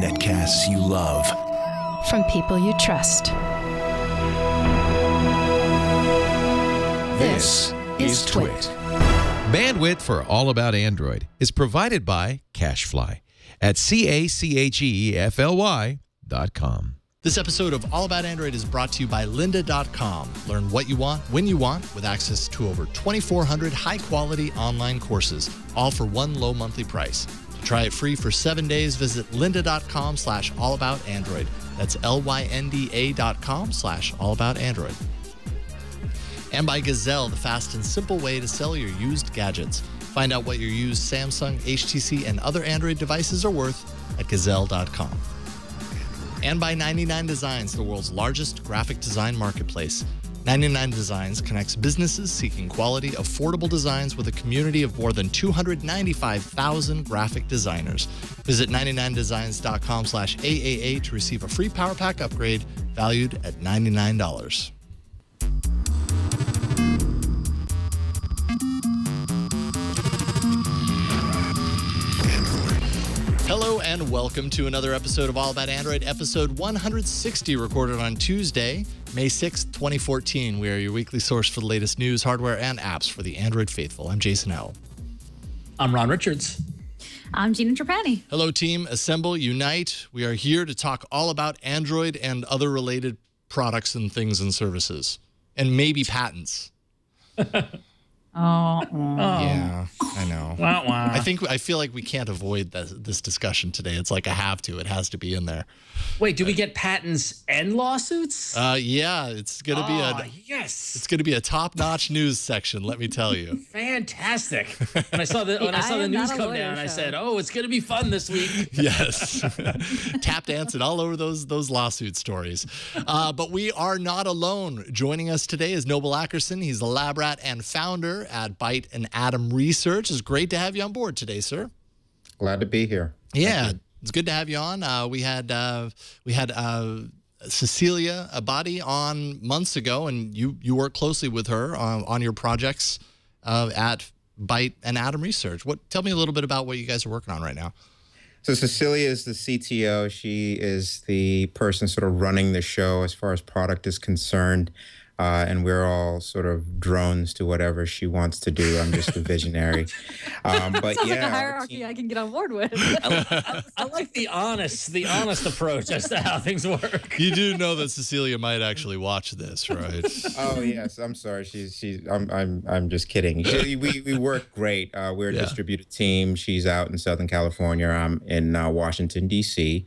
Netcasts you love. From people you trust. This is Twit. Bandwidth for All About Android is provided by CacheFly at CacheFly.com. This episode of All About Android is brought to you by lynda.com. Learn what you want, when you want, with access to over 2,400 high-quality online courses, all for one low monthly price. To try it free for 7 days, visit lynda.com/allaboutandroid. That's lynda.com/allaboutandroid. And by Gazelle, the fast and simple way to sell your used gadgets. Find out what your used Samsung, HTC, and other Android devices are worth at gazelle.com. And by 99 Designs, the world's largest graphic design marketplace. 99 Designs connects businesses seeking quality, affordable designs with a community of more than 295,000 graphic designers. Visit 99designs.com/AAA to receive a free Power Pack upgrade valued at $99. Hello and welcome to another episode of All About Android, episode 160, recorded on Tuesday, May 6th, 2014. We are your weekly source for the latest news, hardware, and apps for the Android faithful. I'm Jason Howell. I'm Ron Richards. I'm Gina Trapani. Hello, team. Assemble, unite. We are here to talk all about Android and other related products and things and services, and maybe patents. Yeah, I know. Wow, wow. I feel like we can't avoid this discussion today. It's like I have to. It has to be in there. Wait, do we get patents and lawsuits? Yeah, it's gonna be yes. It's gonna be a top-notch news section. Let me tell you. Fantastic. When I saw the news come down, I said, "Oh, it's gonna be fun this week." Yes, tap dancing all over those lawsuit stories. But we are not alone. Joining us today is Noble Ackerson. He's the lab rat and founder at Byte and Atom Research. It's great to have you on board today, sir. Glad to be here. Yeah, it's good to have you on. We had Cecilia Abadi on months ago, and you work closely with her on your projects at Byte and Atom Research. Tell me a little bit about what you guys are working on right now. So Cecilia is the CTO. She is the person sort of running the show as far as product is concerned. And we're all sort of drones to whatever she wants to do. I'm just a visionary. But Sounds yeah, like a hierarchy I can get on board with. I like the honest approach as to how things work. You do know that Cecilia might actually watch this, right? Oh yes, I'm sorry. I'm just kidding. We work great. We're a distributed team. She's out in Southern California. I'm in Washington D.C.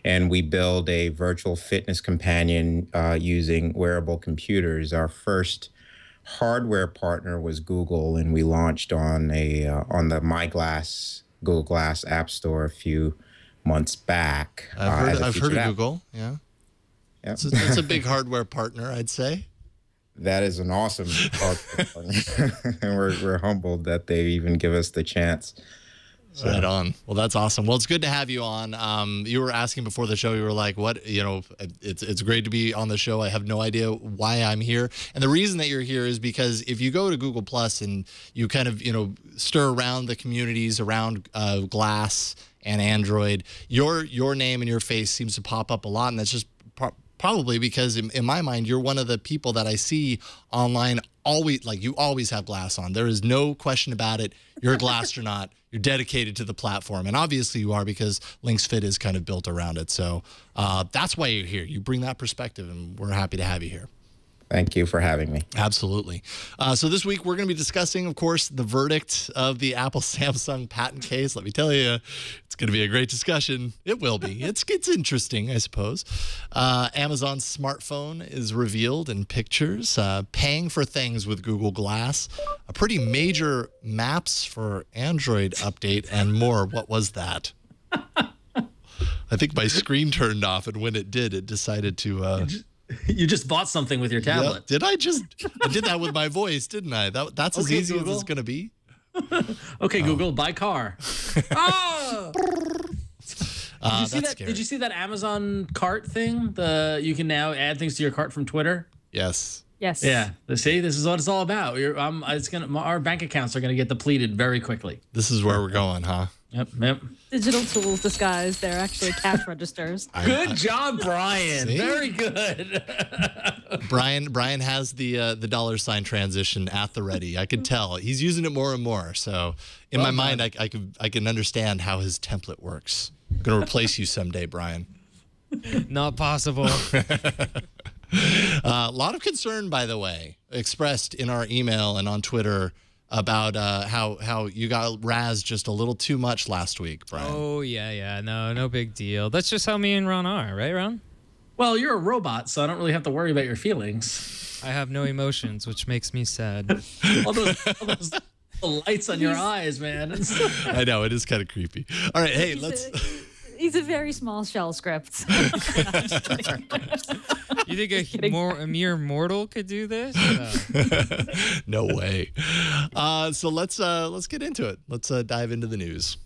And we build a virtual fitness companion using wearable computers. Our first hardware partner was Google, and we launched on the My Glass Google Glass App Store a few months back. I've heard of Google. Yeah, it's a big hardware partner, I'd say. That is an awesome hardware partner, and we're humbled that they even give us the chance. So. Right on. Well, that's awesome. Well, it's good to have you on. You were asking before the show, you were like, what, it's great to be on the show. I have no idea why I'm here. And the reason that you're here is because if you go to Google Plus and you kind of, stir around the communities around Glass and Android, your name and your face seems to pop up a lot. And that's just probably because in my mind, you're one of the people that I see online always, like you always have Glass on. There is no question about it. You're a Glass or not. You're dedicated to the platform. And obviously you are, because Links Fit is kind of built around it. So that's why you're here. You bring that perspective, and we're happy to have you here. Thank you for having me. Absolutely. So this week we're going to be discussing, of course, the verdict of the Apple-Samsung patent case. Let me tell you, it's going to be a great discussion. It will be. It's interesting, I suppose. Amazon's smartphone is revealed in pictures. Paying for things with Google Glass. A pretty major Maps for Android update, and more. What was that? I think my screen turned off, and when it did, it decided to... You just bought something with your tablet. Yeah, I did that with my voice, didn't I? That's as easy Google. as it's going to be. Okay, Google, buy car. Oh! Did you see that Amazon cart thing? You can now add things to your cart from Twitter. Yes. Yes. Yeah. See, this is what it's all about. Our bank accounts are gonna get depleted very quickly. This is where we're going, huh? Yep. Digital tools disguised. They're actually cash registers. Good job, Brian. See? Very good. Brian has the $ transition at the ready. I could tell he's using it more and more. So in my mind, I can understand how his template works. I'm gonna replace you someday, Brian. Not possible. A lot of concern, by the way, expressed in our email and on Twitter about how you got razzed just a little too much last week, Brian. Oh, yeah. No big deal. That's just how me and Ron are, right, Ron? Well, you're a robot, so I don't really have to worry about your feelings. I have no emotions, which makes me sad. all those lights on your eyes, man. I know, it is kind of creepy. All right, hey, He's a very small shell script. You think a mere mortal could do this? No way. So let's get into it. Let's dive into the news.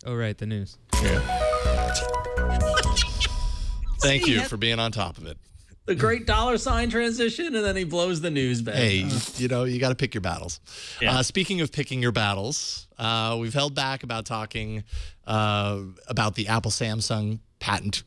Oh, right, the news. Yeah. Thank you for being on top of it. The great $ transition, and then he blows the news back. Hey, you got to pick your battles. Yeah. Speaking of picking your battles, we've held back about talking about the Apple-Samsung patent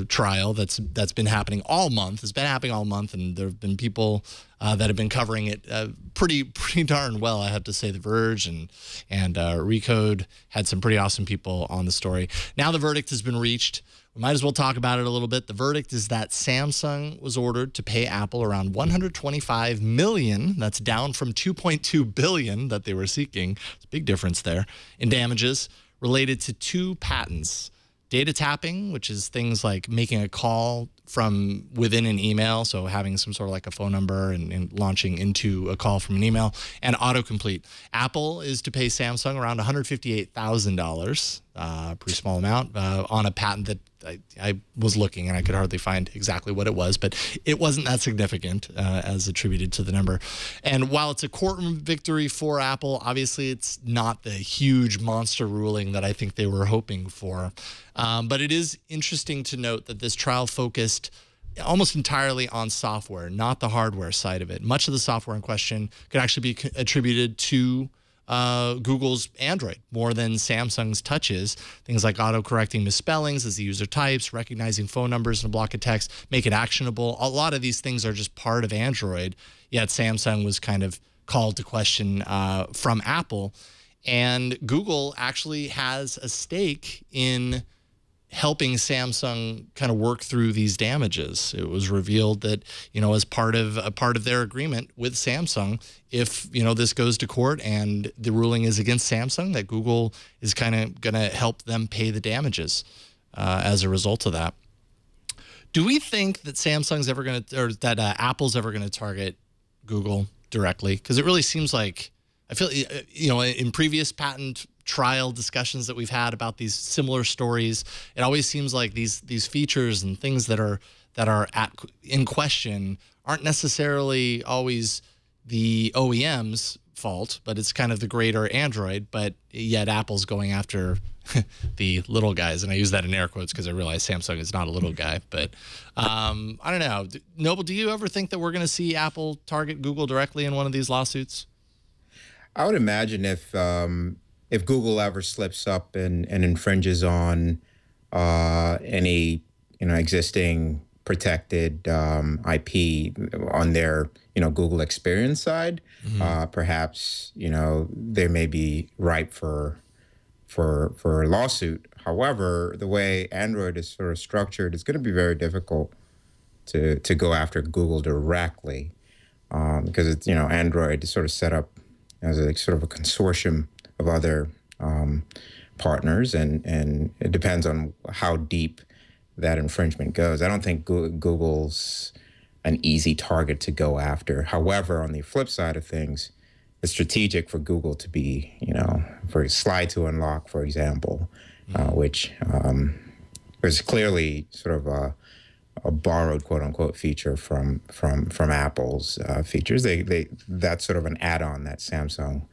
trial that's been happening all month. It's been happening all month, and there have been people that have been covering it pretty darn well, I have to say. The Verge and Recode had some pretty awesome people on the story. Now the verdict has been reached. We might as well talk about it a little bit. The verdict is that Samsung was ordered to pay Apple around $125 million. That's down from $2.2 billion that they were seeking. It's a big difference there in damages related to 2 patents. Data tapping, which is things like making a call from within an email, so having some sort of like a phone number and launching into a call from an email, and autocomplete. Apple is to pay Samsung around $158,000, pretty small amount, on a patent that I was looking and I could hardly find exactly what it was, but it wasn't that significant as attributed to the number. And while it's a courtroom victory for Apple, obviously it's not the huge monster ruling that I think they were hoping for. But it is interesting to note that this trial focused almost entirely on software, not the hardware side of it. Much of the software in question could actually be attributed to Google's Android more than Samsung's touches. Things like auto-correcting misspellings as the user types, recognizing phone numbers in a block of text, make it actionable. A lot of these things are just part of Android, yet Samsung was kind of called to question from Apple. And Google actually has a stake in helping Samsung kind of work through these damages. It was revealed that, as part of their agreement with Samsung, if, this goes to court and the ruling is against Samsung, that Google is kind of going to help them pay the damages as a result of that. Do we think that Samsung's ever going to, or that Apple's ever going to target Google directly? Because it really seems like, I feel, in previous patent trial discussions that we've had about these similar stories, it always seems like these features and things that are in question aren't necessarily always the OEM's fault, but it's kind of the greater Android. But yet Apple's going after the little guys, and I use that in air quotes because I realize Samsung is not a little guy. But I don't know, Noble, do you ever think that we're going to see Apple target Google directly in one of these lawsuits? I would imagine if Google ever slips up and infringes on any existing protected IP on their Google Experience side, perhaps they may be ripe for a lawsuit. However, the way Android is sort of structured, it's going to be very difficult to go after Google directly because it's Android is sort of set up as a sort of a consortium of other partners, and it depends on how deep that infringement goes. I don't think Google's an easy target to go after. However, on the flip side of things, it's strategic for Google to be, for slide to unlock, for example, which is clearly sort of a borrowed quote unquote feature from Apple's features. That's sort of an add-on that Samsung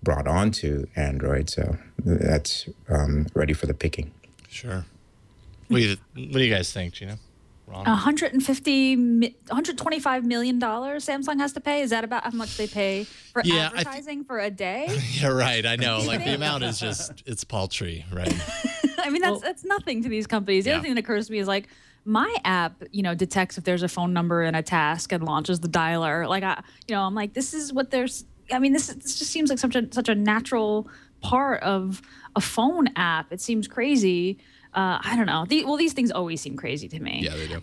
brought onto Android, so that's ready for the picking. Sure. What do you guys think, Gina? Ron? $125 million Samsung has to pay. Is that about how much they pay for advertising for a day? Yeah, right. I know. Like the amount is just, it's paltry, right? I mean, that's nothing to these companies. The other thing that occurs to me is like, my app, detects if there's a phone number in a task and launches the dialer. Like, I'm like, this is what there's. I mean, this just seems like such a natural part of a phone app. It seems crazy. I don't know. These things always seem crazy to me. Yeah, they do.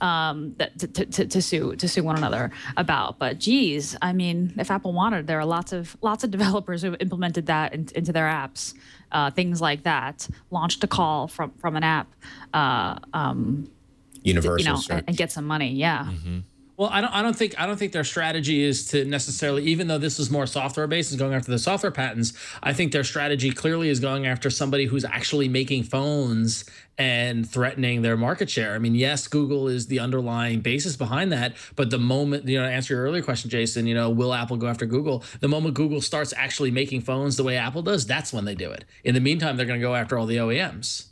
To sue one another about. But geez, I mean, if Apple wanted, there are lots of developers who have implemented that into their apps. Things like that. Launched a call from an app. Universal search. And get some money. Yeah. Mm-hmm. Well, I don't think their strategy is to necessarily, even though this is more software based and going after the software patents, I think their strategy clearly is going after somebody who's actually making phones and threatening their market share. I mean, yes, Google is the underlying basis behind that, but the moment, to answer your earlier question, Jason, will Apple go after Google? The moment Google starts actually making phones the way Apple does, that's when they do it. In the meantime, they're going to go after all the OEMs.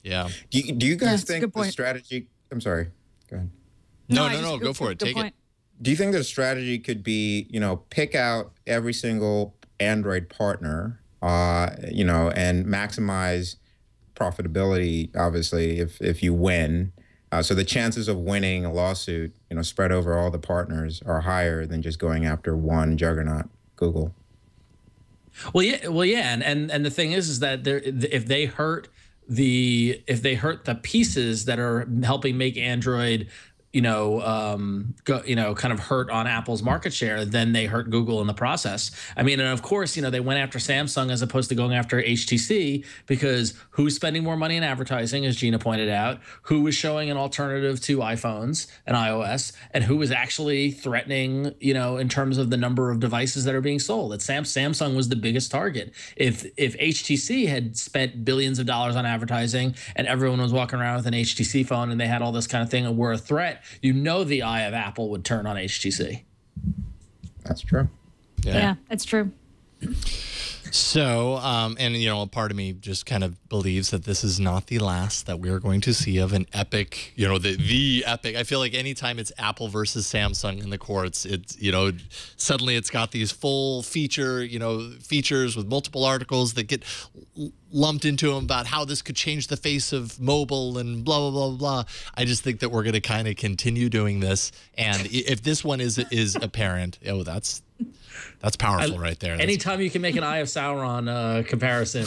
Yeah. Do you guys think the strategy? I'm sorry. Go ahead. No, go for it. Take it. Do you think the strategy could be, pick out every single Android partner, and maximize profitability, obviously, if you win. So the chances of winning a lawsuit, spread over all the partners are higher than just going after one juggernaut, Google. Well, yeah. And the thing is that if they hurt the pieces that are helping make Android kind of hurt on Apple's market share, then they hurt Google in the process. I mean, and of course, they went after Samsung as opposed to going after HTC because who's spending more money in advertising, as Gina pointed out, who was showing an alternative to iPhones and iOS, and who was actually threatening, in terms of the number of devices that are being sold. That Samsung was the biggest target. If HTC had spent billions of dollars on advertising and everyone was walking around with an HTC phone and they had all this kind of thing and were a threat, the eye of Apple would turn on HTC. That's true. Yeah, it's true. So, and a part of me just kind of believes that this is not the last that we're going to see of an epic, the epic. I feel like anytime it's Apple versus Samsung in the courts, it's, suddenly it's got these full features with multiple articles that get lumped into them about how this could change the face of mobile and blah, blah, blah, blah. I just think that we're going to kind of continue doing this. And if this one is apparent, that's powerful right there. Anytime you can make an Eye of Sauron comparison,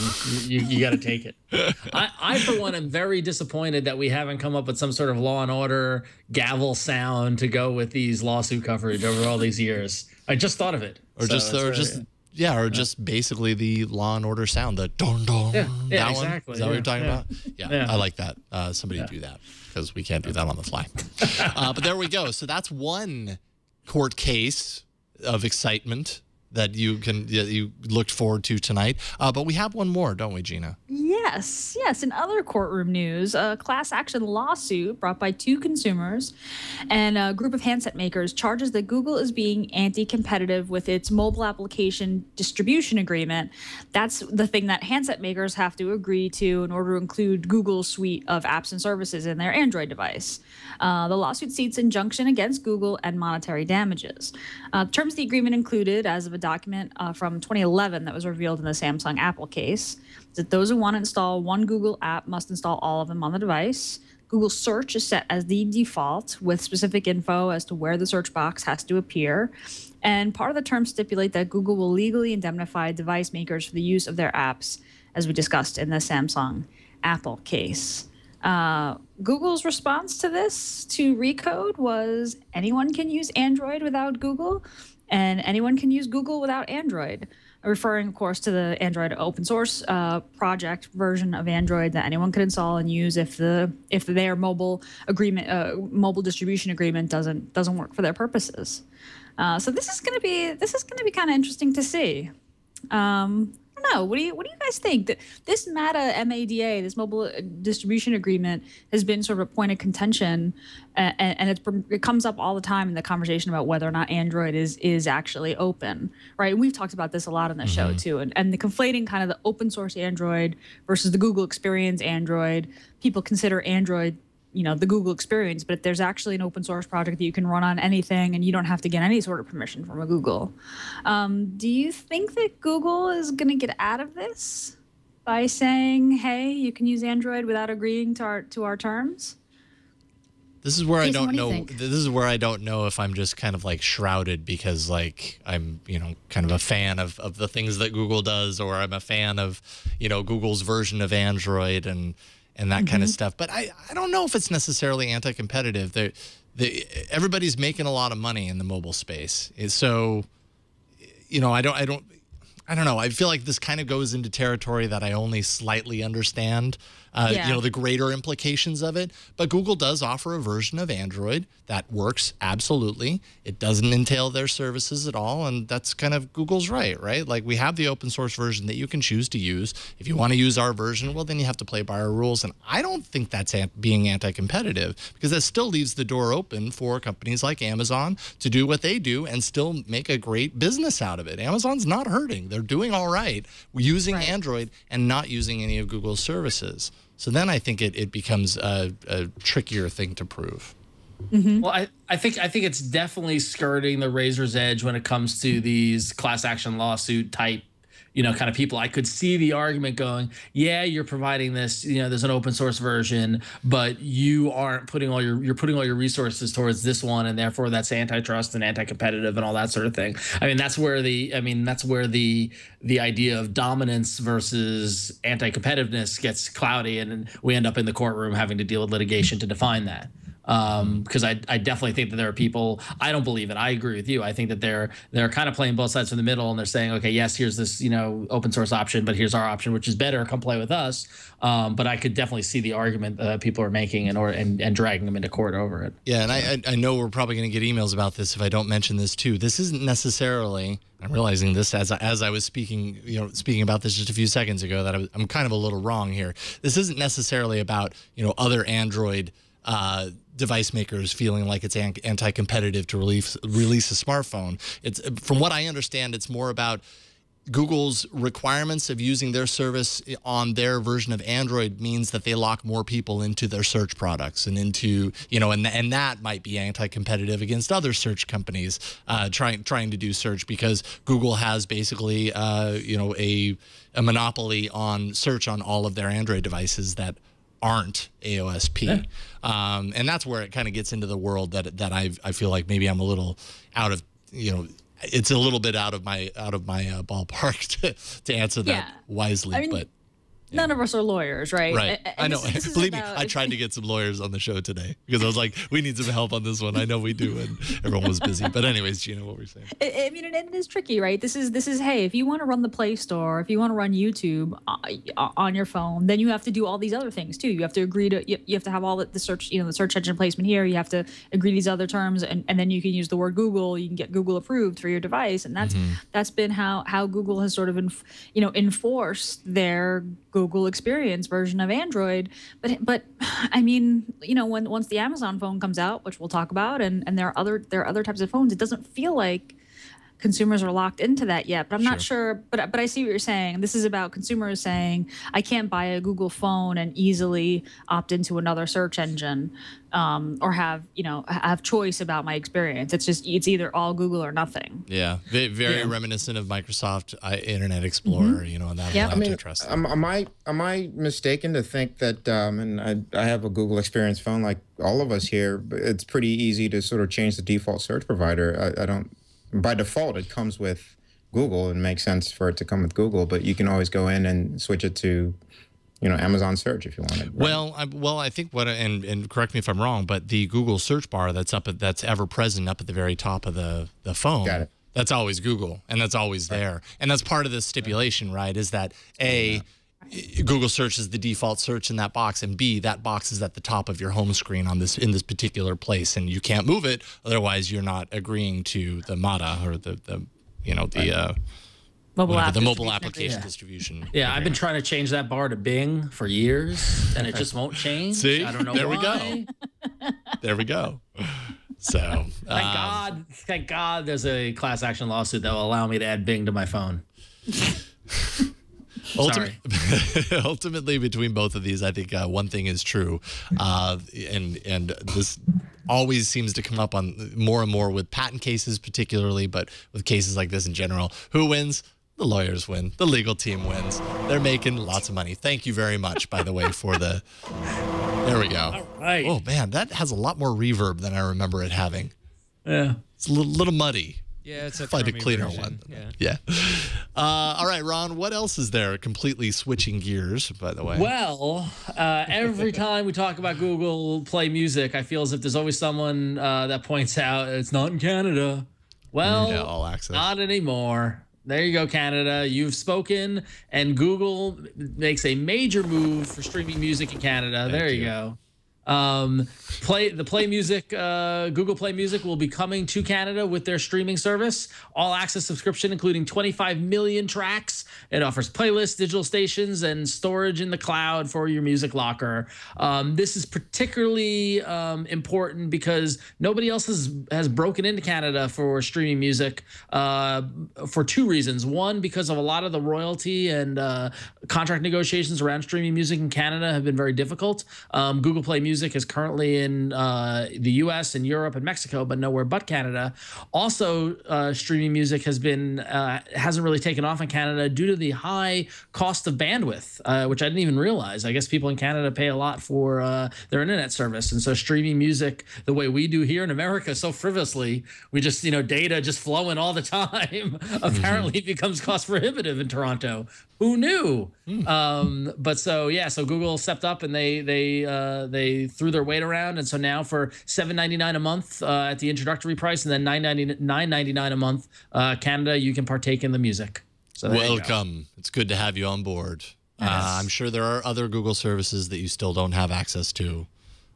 you got to take it. I, for one, am very disappointed that we haven't come up with some sort of Law and Order gavel sound to go with these lawsuit coverage over all these years. I just thought of it. Or just basically the Law and Order sound, the don don. Yeah, exactly. Is that what you're talking about? Yeah, I like that. Somebody do that because we can't do that on the fly. But there we go. So that's one court case of excitement that you looked forward to tonight. But we have one more, don't we, Gina? Yes. In other courtroom news, a class action lawsuit brought by two consumers and a group of handset makers charges that Google is being anti-competitive with its mobile application distribution agreement. That's the thing that handset makers have to agree to in order to include Google's suite of apps and services in their Android device. The lawsuit seeks injunction against Google and monetary damages. Terms of the agreement included, as of a document from 2011 that was revealed in the Samsung Apple case, that those who want to install one Google app must install all of them on the device. Google search is set as the default with specific info as to where the search box has to appear. And part of the terms stipulate that Google will legally indemnify device makers for the use of their apps, as we discussed in the Samsung Apple case. Google's response to this, to Recode, was anyone can use Android without Google, and anyone can use Google without Android, referring, of course, to the Android open source project version of Android that anyone could install and use if their mobile distribution agreement doesn't work for their purposes. So this is going to be kind of interesting to see. I don't know. What do you guys think? This MADA, this mobile distribution agreement, has been sort of a point of contention, and it comes up all the time in the conversation about whether or not Android is actually open, right? And we've talked about this a lot on the show too, and the conflating kind of the open source Android versus the Google experience Android. People consider Android the Google experience, but there's actually an open source project that you can run on anything, and you don't have to get any sort of permission from a Google. Do you think that Google is going to get out of this by saying, "Hey, you can use Android without agreeing to our terms"? This is where I Jason, don't know. think? This is where I don't know if I'm just kind of like shrouded because like I'm, kind of a fan of the things that Google does, or I'm a fan of, Google's version of Android and that kind of stuff. But I don't know if it's necessarily anti-competitive. Everybody's making a lot of money in the mobile space. So, I don't know. I feel like this kind of goes into territory that I only slightly understand, the greater implications of it. But Google does offer a version of Android that works absolutely. It doesn't entail their services at all, and that's kind of Google's right? Like we have the open source version that you can choose to use. If you want to use our version, well, then you have to play by our rules. And I don't think that's being anti-competitive, because that still leaves the door open for companies like Amazon to do what they do and still make a great business out of it. Amazon's not hurting. They're doing all right using Android and not using any of Google's services. So then I think it becomes a trickier thing to prove. Well, I think it's definitely skirting the razor's edge when it comes to these class action lawsuit type, kind of people. I could see the argument going, yeah, you're providing this, there's an open source version, but you aren't putting you're putting all your resources towards this one, and therefore that's antitrust and anti-competitive and all that sort of thing. I mean, that's where the idea of dominance versus anti-competitiveness gets cloudy, and we end up in the courtroom having to deal with litigation to define that. Because I definitely think that there are people, I don't believe it. I agree with you. I think that they're kind of playing both sides from the middle, and they're saying, okay, yes, here's this, open source option, but here's our option, which is better. Come play with us. But I could definitely see the argument that people are making and dragging them into court over it. Yeah, and I know we're probably going to get emails about this if I don't mention this too. This isn't necessarily, I'm realizing this as I was speaking about this just a few seconds ago, that I'm kind of a little wrong here. This isn't necessarily about, other Android device makers feeling like it's anti-competitive to release a smartphone. It's, from what I understand, it's more about Google's requirements of using their service on their version of Android means that they lock more people into their search products and into, and that might be anti-competitive against other search companies trying to do search, because Google has basically, a monopoly on search on all of their Android devices that aren't AOSP. And that's where it kind of gets into the world that I feel like maybe I'm a little out of, it's a little bit out of my ballpark to answer that wisely. I mean, but none of us are lawyers, right? Right. I know. This is Believe me, about, I tried to get some lawyers on the show today because I was like, we need some help on this one. I know we do, and everyone was busy. But anyways, Gina, what were you saying? I mean, it is tricky, right? This is hey, if you want to run the Play Store, if you want to run YouTube on your phone, then you have to do all these other things too. You have to agree to, you have to have all the search, the search engine placement here. You have to agree to these other terms, and then you can use the word Google. You can get Google approved for your device, and that's been how Google has sort of enforced their Google experience version of Android. But I mean, once the Amazon phone comes out, which we'll talk about, and there are other types of phones, it doesn't feel like consumers are locked into that yet. But I'm not sure. But I see what you're saying. This is about consumers saying, I can't buy a Google phone and easily opt into another search engine, or have choice about my experience. It's either all Google or nothing. Yeah, very reminiscent of Microsoft Internet Explorer. And that whole antitrust. Am I mistaken to think that? And I have a Google Experience phone like all of us here. But it's pretty easy to sort of change the default search provider. I don't. By default, it comes with Google, and makes sense for it to come with Google. But you can always go in and switch it to, Amazon Search if you want it. Right? Well, I think and correct me if I'm wrong, but the Google search bar that's ever present up at the very top of the phone. Got it. That's always Google, and that's always there, and that's part of the stipulation, right? Is that Google search is the default search in that box, and B, that box is at the top of your home screen in this particular place, and you can't move it, otherwise you're not agreeing to the MATA or the mobile application distribution. Yeah, I've been trying to change that bar to Bing for years, and it just won't change. See, I don't know there why. There we go. So thank God, there's a class action lawsuit that will allow me to add Bing to my phone. Ultimately, between both of these, I think one thing is true, and this always seems to come up on more and more with patent cases, particularly, but with cases like this in general. Who wins? The lawyers win. The legal team wins. They're making lots of money. Thank you very much, by the way, for the. There we go. All right. Oh man, that has a lot more reverb than I remember it having. Yeah. It's a little muddy. Yeah, it's a Find a Chromie cleaner version. one. Yeah. All right, Ron, what else is there? Completely switching gears, by the way. Well, every time we talk about Google Play Music, I feel as if there's always someone that points out it's not in Canada. Well, Yeah, all access. not anymore. There you go, Canada. You've spoken, and Google makes a major move for streaming music in Canada. There you go. Play Music, Google Play Music will be coming to Canada with their streaming service. All access subscription, including 25 million tracks. It offers playlists, digital stations, and storage in the cloud for your music locker. This is particularly important because nobody else has broken into Canada for streaming music for two reasons. One, because of a lot of the royalty and contract negotiations around streaming music in Canada have been very difficult. Google Play Music is currently in the U.S. and Europe and Mexico, but nowhere but Canada. Also, streaming music hasn't really taken off in Canada due to the high cost of bandwidth, which I didn't even realize. I guess people in Canada pay a lot for their internet service, and so streaming music the way we do here in America so frivolously, we just data just flowing all the time. Apparently, becomes cost prohibitive in Toronto. Who knew? But so Google stepped up and they threw their weight around, and so now for $7.99 a month at the introductory price, and then $9.99 a month, Canada, you can partake in the music. So welcome. It's good to have you on board. Yes. I'm sure there are other Google services that you still don't have access to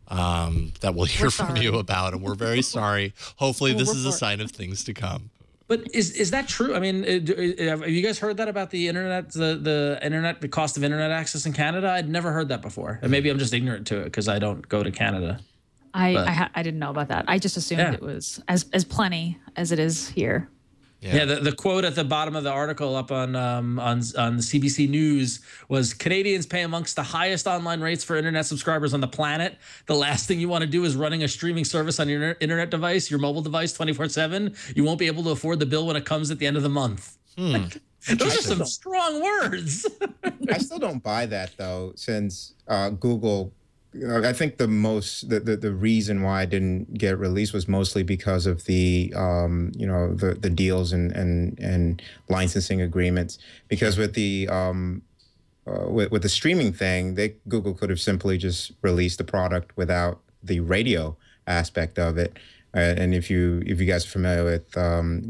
that we'll hear from you about, and we're very sorry. Hopefully, this is a sign of things to come. But is that true? I mean, have you guys heard that about the internet, the cost of internet access in Canada? I'd never heard that before, and maybe I'm just ignorant to it because I don't go to Canada. I didn't know about that. I just assumed it was as plenty as it is here. Yeah, the quote at the bottom of the article up on the CBC News was, Canadians pay amongst the highest online rates for internet subscribers on the planet. The last thing you want to do is running a streaming service on your internet device, your mobile device, 24/7. You won't be able to afford the bill when it comes at the end of the month. Those are some strong words. I still don't buy that though, since Google. I think the reason why I didn't get released was mostly because of the the deals and licensing agreements. Because with the with the streaming thing, Google could have simply just released the product without the radio aspect of it. And if you guys are familiar with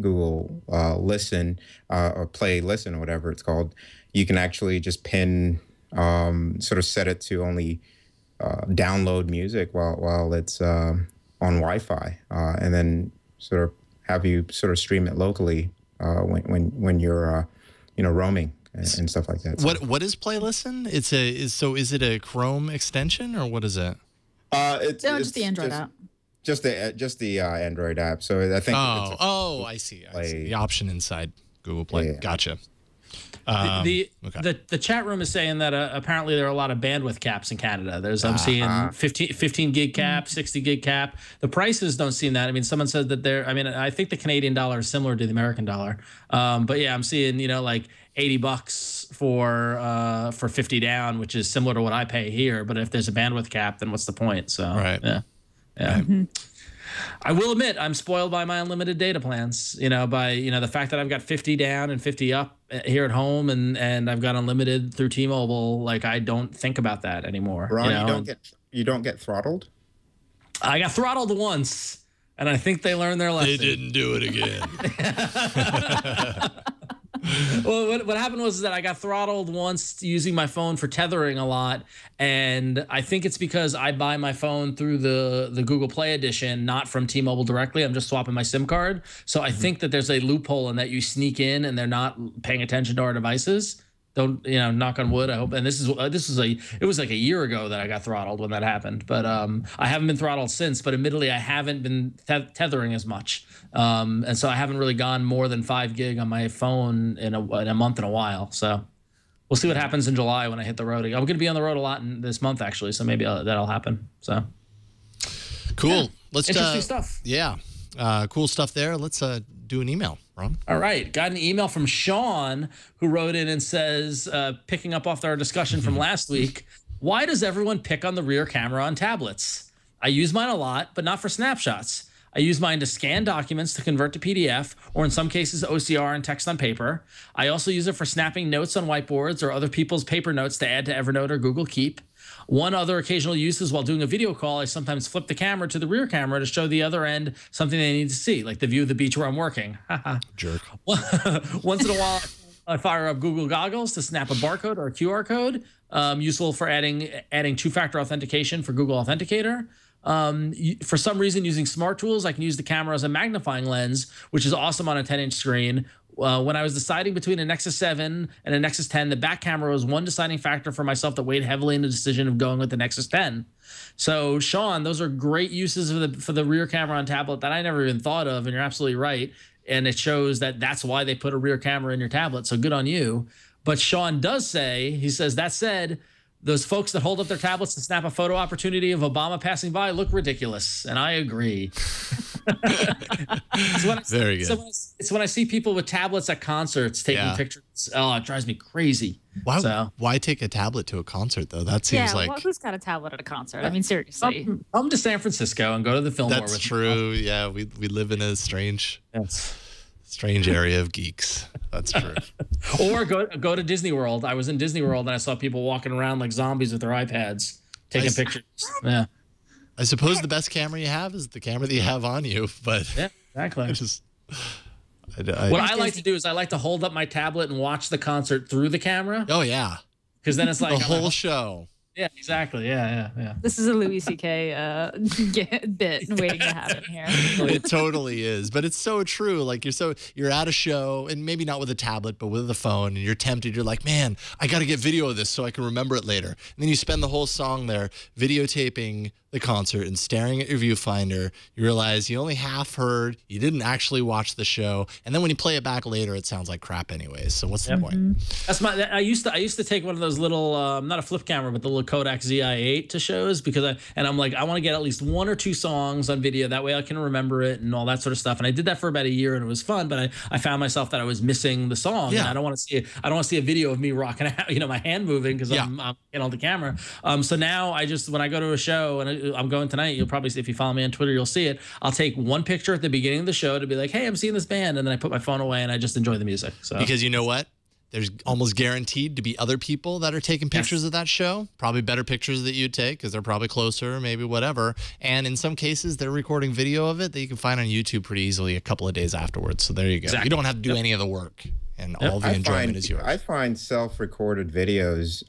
Google Listen or Play Listen or whatever it's called, you can actually just pin sort of set it to only download music while it's on Wi-Fi, and then sort of have you sort of stream it locally when you're roaming and stuff like that. So. What is Play Listen? Is it a Chrome extension or what is it? It's just the Android app. Just the Android app. So I think. I see. The option inside Google Play. Yeah. Gotcha. The chat room is saying that apparently there are a lot of bandwidth caps in Canada. I'm seeing 15 gig cap, 60 gig cap. The prices don't seem that. I mean, someone said that I think the Canadian dollar is similar to the American dollar. But yeah, I'm seeing like $80 for 50 down, which is similar to what I pay here. But if there's a bandwidth cap, then what's the point? So right. Yeah. Mm-hmm. I will admit I'm spoiled by my unlimited data plans, by the fact that I've got 50 down and 50 up here at home, and I've got unlimited through T-Mobile. Like, I don't think about that anymore. Ron, you don't get throttled? I got throttled once, and I think they learned their lesson. They didn't do it again. Well, what happened was that I got throttled once using my phone for tethering a lot, and I think it's because I buy my phone through the Google Play edition, not from T-Mobile directly. I'm just swapping my SIM card. So I think that there's a loophole in that you sneak in and they're not paying attention to our devices. Don't knock on wood. I hope. And it was like a year ago that I got throttled when that happened. But I haven't been throttled since. But admittedly, I haven't been tethering as much, and so I haven't really gone more than 5 gig on my phone in a month in a while. So we'll see what happens in July when I hit the road. I'm going to be on the road a lot this month, actually, so maybe that'll happen. So cool. Yeah. Let's interesting stuff. Yeah, cool stuff there. Let's do an email, Ron. All right, got an email from Sean who wrote in and says, picking up off our discussion from last week, why does everyone pick on the rear camera on tablets? I use mine a lot, but not for snapshots. I use mine to scan documents to convert to PDF, or in some cases OCR and text on paper. I also use it for snapping notes on whiteboards or other people's paper notes to add to Evernote or Google Keep. One other occasional use is while doing a video call, I sometimes flip the camera to the rear camera to show the other end something they need to see, like the view of the beach where I'm working. Jerk. Once in a while, I fire up Google Goggles to snap a barcode or a QR code, useful for adding two-factor authentication for Google Authenticator. For some reason, using smart tools, I can use the camera as a magnifying lens, which is awesome on a 10-inch screen. When I was deciding between a Nexus 7 and a Nexus 10, the back camera was one deciding factor for myself that weighed heavily in the decision of going with the Nexus 10. So, Sean, those are great uses for the rear camera on tablet that I never even thought of, and you're absolutely right. And it shows that that's why they put a rear camera in your tablet, so good on you. But Sean does say, he says, that said, those folks that hold up their tablets to snap a photo opportunity of Obama passing by look ridiculous, and I agree. Very good. It's when I see people with tablets at concerts taking pictures. Oh, it drives me crazy. Why take a tablet to a concert, though? That seems like... Well, who's got a tablet at a concert? I mean, seriously. Come to San Francisco and go to the Fillmore. That's true. Yeah, we live in a strange area of geeks. That's true. Or go to Disney World. I was in Disney World and I saw people walking around like zombies with their iPads taking pictures. Yeah. I suppose the best camera you have is the camera that you have on you, but yeah, exactly. What I like to do is I like to hold up my tablet and watch the concert through the camera. Oh yeah, because then it's like the whole show. Yeah, exactly. Yeah. This is a Louis C.K. bit waiting to happen here. It totally is, but it's so true. Like you're at a show, and maybe not with a tablet, but with a phone, and you're tempted. You're like, man, I got to get video of this so I can remember it later. And then you spend the whole song there videotaping the concert and staring at your viewfinder. You realize you only half heard, you didn't actually watch the show, and then when you play it back later, it sounds like crap anyways. So what's the point? That's I used to take one of those little not a flip camera, but the little Kodak ZI-8 to shows because I'm like, I want to get at least one or two songs on video, that way I can remember it and all that sort of stuff. And I did that for about a year and it was fun, but I found myself that I was missing the song. Yeah. And I don't want to see it. I don't want to see a video of me rocking out, my hand moving because I'm on the camera. So now when I go to a show, and I'm going tonight, you'll probably see, if you follow me on Twitter, you'll see it. I'll take one picture at the beginning of the show to be like, hey, I'm seeing this band, and then I put my phone away and I just enjoy the music. So because you know what? There's almost guaranteed to be other people that are taking pictures of that show. Probably better pictures that you'd take because they're probably closer, maybe whatever. And in some cases, they're recording video of it that you can find on YouTube pretty easily a couple of days afterwards. So there you go. Exactly. You don't have to do any of the work, and all the enjoyment is yours. I find self-recorded videos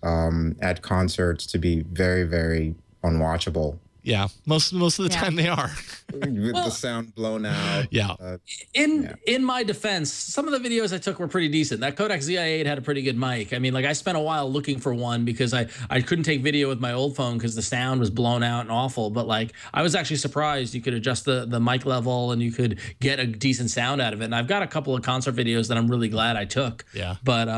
at concerts to be very, very unwatchable. Yeah, most of the time they are. With the sound blown out. Yeah. In my defense, some of the videos I took were pretty decent. That Kodak ZI-8 had a pretty good mic. I mean, like I spent a while looking for one because I couldn't take video with my old phone because the sound was blown out and awful. But like I was actually surprised you could adjust the mic level and you could get a decent sound out of it. And I've got a couple of concert videos that I'm really glad I took. Yeah. But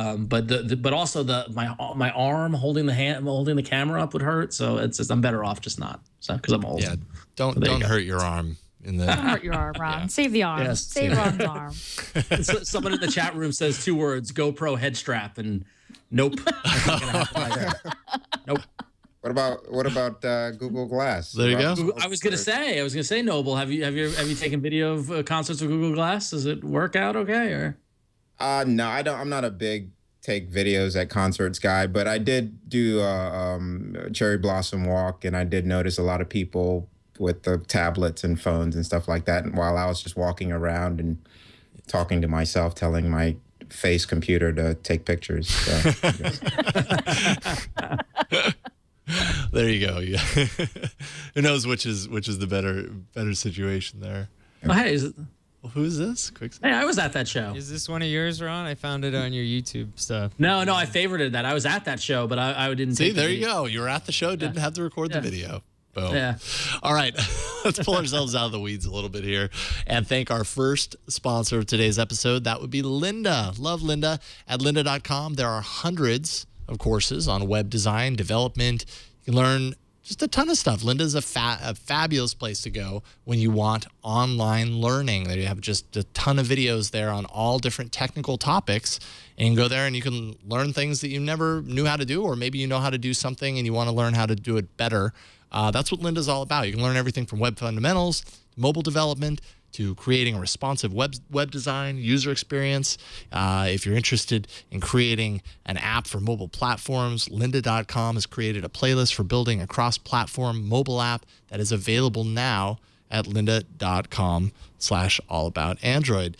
also my arm holding the camera up would hurt. So it's just I'm better off just not. So because I'm old. Yeah. Don't hurt your arm. Don't hurt your arm, Ron. Yeah. Save the arm. Yes. Save Ron's arm. Someone in the chat room says 2 words: GoPro head strap, and nope. Nope. What about Google Glass? There you go. I was gonna say, Noble. Have you taken video of concerts with Google Glass? Does it work out okay or? No, I don't. I'm not a big take videos at concerts guy, but I did do Cherry Blossom Walk, and I did notice a lot of people with the tablets and phones and stuff like that. And while I was just walking around and talking to myself, telling my face computer to take pictures. So, there you go. Yeah. Who knows which is the better situation there. Oh, hey, who is this? Hey, I was at that show. Is this one of yours, Ron? I found it on your YouTube stuff. No, I favorited that. I was at that show, but I didn't. See, there you go. You were at the show, didn't have to record the video. Boom. Yeah. All right. Let's pull ourselves out of the weeds a little bit here and thank our first sponsor of today's episode. That would be Linda. Love Linda. At lynda.com, there are hundreds of courses on web design, development. You can learn just a ton of stuff. Linda's a fabulous place to go when you want online learning. They have just a ton of videos there on all different technical topics. And you can go there and you can learn things that you never knew how to do, or maybe you know how to do something and you want to learn how to do it better. That's what Linda's all about. You can learn everything from web fundamentals, mobile development, to creating a responsive web design, user experience. If you're interested in creating an app for mobile platforms, lynda.com has created a playlist for building a cross-platform mobile app that is available now at lynda.com/allaboutandroid.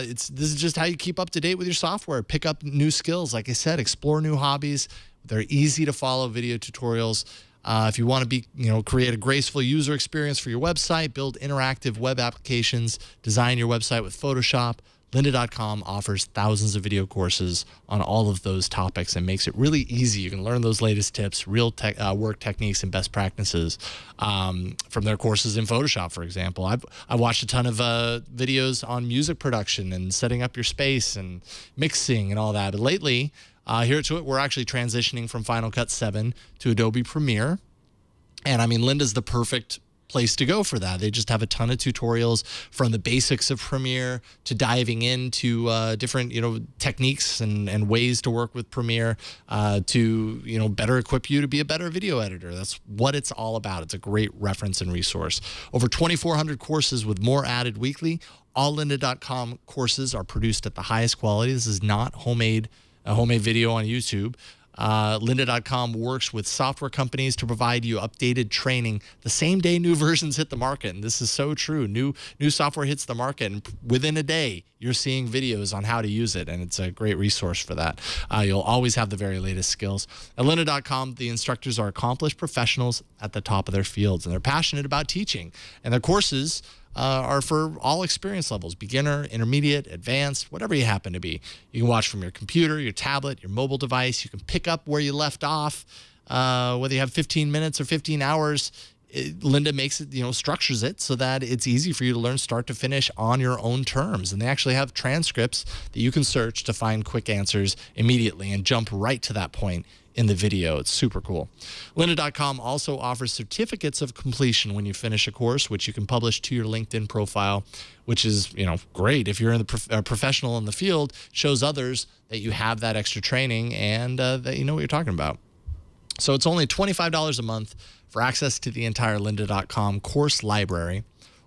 This is just how you keep up to date with your software, pick up new skills, like I said, explore new hobbies. They're easy to follow video tutorials. If you want to create a graceful user experience for your website, build interactive web applications, design your website with Photoshop, lynda.com offers thousands of video courses on all of those topics and makes it really easy. You can learn those latest tips, real work techniques, and best practices from their courses in Photoshop, for example. I've watched a ton of videos on music production and setting up your space and mixing and all that. But lately, here at Twit, we're actually transitioning from Final Cut 7 to Adobe Premiere. And I mean, Lynda's the perfect place to go for that. They just have a ton of tutorials from the basics of Premiere to diving into different, techniques and ways to work with Premiere to, better equip you to be a better video editor. That's what it's all about. It's a great reference and resource. Over 2,400 courses with more added weekly. All lynda.com courses are produced at the highest quality. This is not a homemade video on YouTube. Lynda.com works with software companies to provide you updated training the same day new versions hit the market. And this is so true. New software hits the market, and within a day, you're seeing videos on how to use it. And it's a great resource for that. You'll always have the very latest skills. At Lynda.com, the instructors are accomplished professionals at the top of their fields, and they're passionate about teaching. And their courses are for all experience levels, beginner, intermediate, advanced, whatever you happen to be. You can watch from your computer, your tablet, your mobile device. You can pick up where you left off, whether you have 15 minutes or 15 hours. Lynda makes it, structures it so that it's easy for you to learn start to finish on your own terms. And they actually have transcripts that you can search to find quick answers immediately and jump right to that point in the video. It's super cool. Lynda.com also offers certificates of completion when you finish a course, which you can publish to your LinkedIn profile, which is, great. If you're in the professional in the field, shows others that you have that extra training and that you know what you're talking about. So it's only $25 a month for access to the entire lynda.com course library.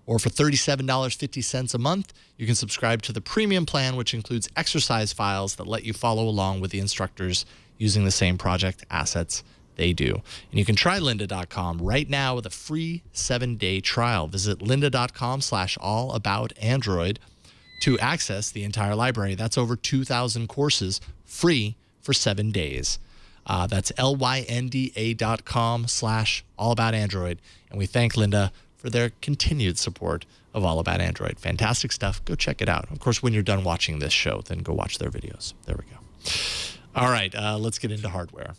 Or for $37.50 a month, you can subscribe to the premium plan, which includes exercise files that let you follow along with the instructors using the same project assets they do. And you can try lynda.com right now with a free 7-day trial. Visit lynda.com/allaboutandroid to access the entire library. That's over 2,000 courses free for 7 days. That's lynda.com/allaboutandroid. And we thank Lynda for their continued support of All About Android. Fantastic stuff. Go check it out. Of course, when you're done watching this show, then go watch their videos. There we go. All right, let's get into hardware.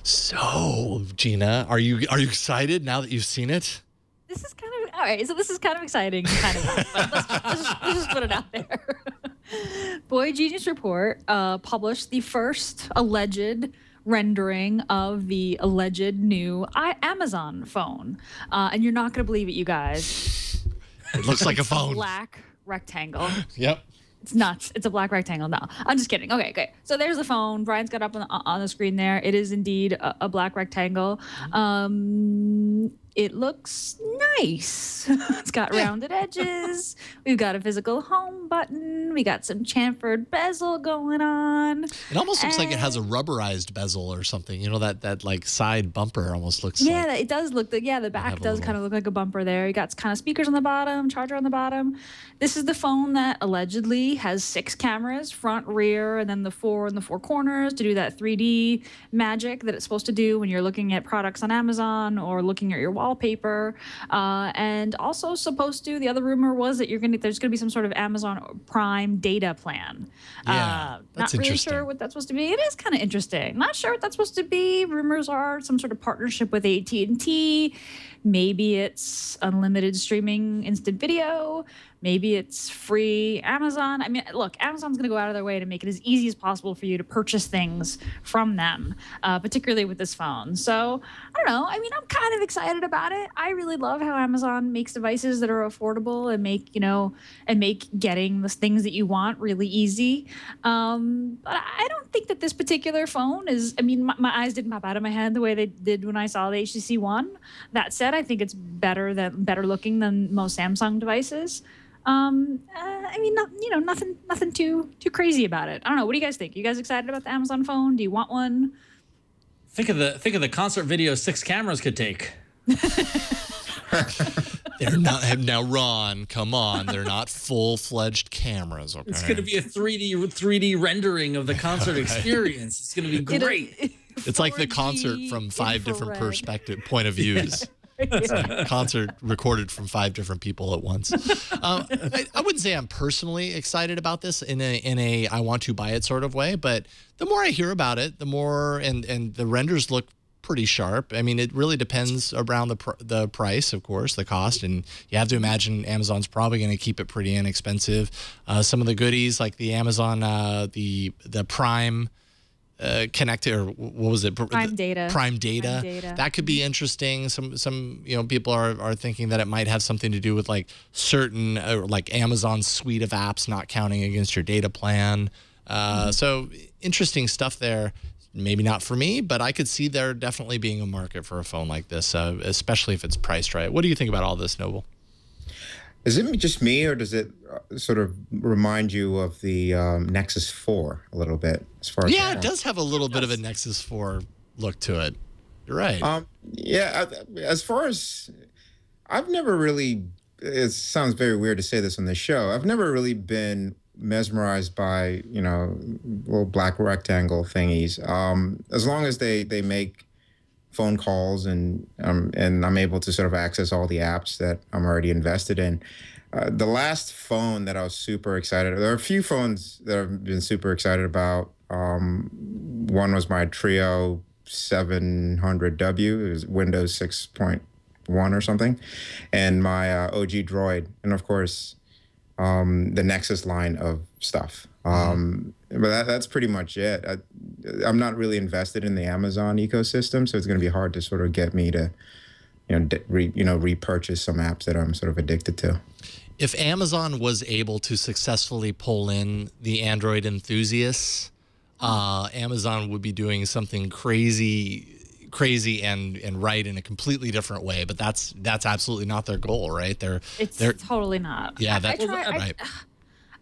So, Gina, are you excited now that you've seen it? This is kind of all right. So this is kind of exciting, kind of not, but let's just put it out there. Boy Genius Report published the first alleged rendering of the alleged new Amazon phone, and you're not going to believe it, you guys. It looks like a phone. Black rectangle. Yep. It's nuts. It's a black rectangle. No, I'm just kidding. Okay. So there's the phone. Brian's got up on the screen there. It is indeed a black rectangle. It looks nice. It's got rounded edges. We've got a physical home button. We got some chamfered bezel going on. It almost looks like it has a rubberized bezel or something. That like side bumper almost looks like. Yeah, it does look. The back does kind of look like a bumper there. You got kind of speakers on the bottom, charger on the bottom. This is the phone that allegedly has 6 cameras, front, rear, and then the 4 in the 4 corners to do that 3D magic that it's supposed to do when you're looking at products on Amazon or looking at your wallpaper. And also supposed to, the other rumor was that there's gonna be some sort of Amazon Prime data plan. Yeah, that's not really interesting. sure what that's supposed to be. It is kind of interesting. Not sure what that's supposed to be. Rumors are some sort of partnership with AT&T Maybe it's unlimited streaming instant video. Maybe it's free Amazon. I mean, look, Amazon's going to go out of their way to make it as easy as possible for you to purchase things from them, particularly with this phone. So I don't know. I mean, I'm kind of excited about it. I really love how Amazon makes devices that are affordable and make getting the things that you want really easy. But I don't think that this particular phone is. I mean, my eyes didn't pop out of my head the way they did when I saw the HTC One. That said, I think it's better looking than most Samsung devices. I mean, nothing too crazy about it. I don't know. What do you guys think? You guys excited about the Amazon phone? Do you want one? Think of the concert video 6 cameras could take. They're not now, Ron. Come on, they're not full-fledged cameras. Okay, it's going to be a 3D rendering of the concert experience. It's going to be great. It's like the concert from 5 different point of views. It's a concert recorded from 5 different people at once. I wouldn't say I'm personally excited about this in a I want to buy it sort of way, but the more I hear about it, the more and the renders look pretty sharp. I mean, it really depends around the price, of course, the cost, and you have to imagine Amazon's probably going to keep it pretty inexpensive. Some of the goodies like the Amazon the Prime connected, or what was it? Prime data. That could be interesting. Some people are thinking that it might have something to do with like certain like Amazon's suite of apps not counting against your data plan. So interesting stuff there. Maybe not for me, but I could see there definitely being a market for a phone like this, especially if it's priced right. What do you think about all this, Noble? Is it just me, or does it sort of remind you of the Nexus 4 a little bit? As far as it does have a little bit of a Nexus 4 look to it. You're right. As far as I've never really, it sounds very weird to say this on the show, I've never really been mesmerized by little black rectangle thingies. As long as they make phone calls and I'm able to sort of access all the apps that I'm already invested in. The last phone that I was super excited, there are a few phones that I've been super excited about. One was my Trio 700W, it was Windows 6.1 or something, and my OG Droid, and of course the Nexus line of stuff. But that's pretty much it. I'm not really invested in the Amazon ecosystem, so it's going to be hard to sort of get me to, repurchase some apps that I'm sort of addicted to. If Amazon was able to successfully pull in the Android enthusiasts, Amazon would be doing something crazy and right in a completely different way. But that's absolutely not their goal, right? They're totally not. Yeah,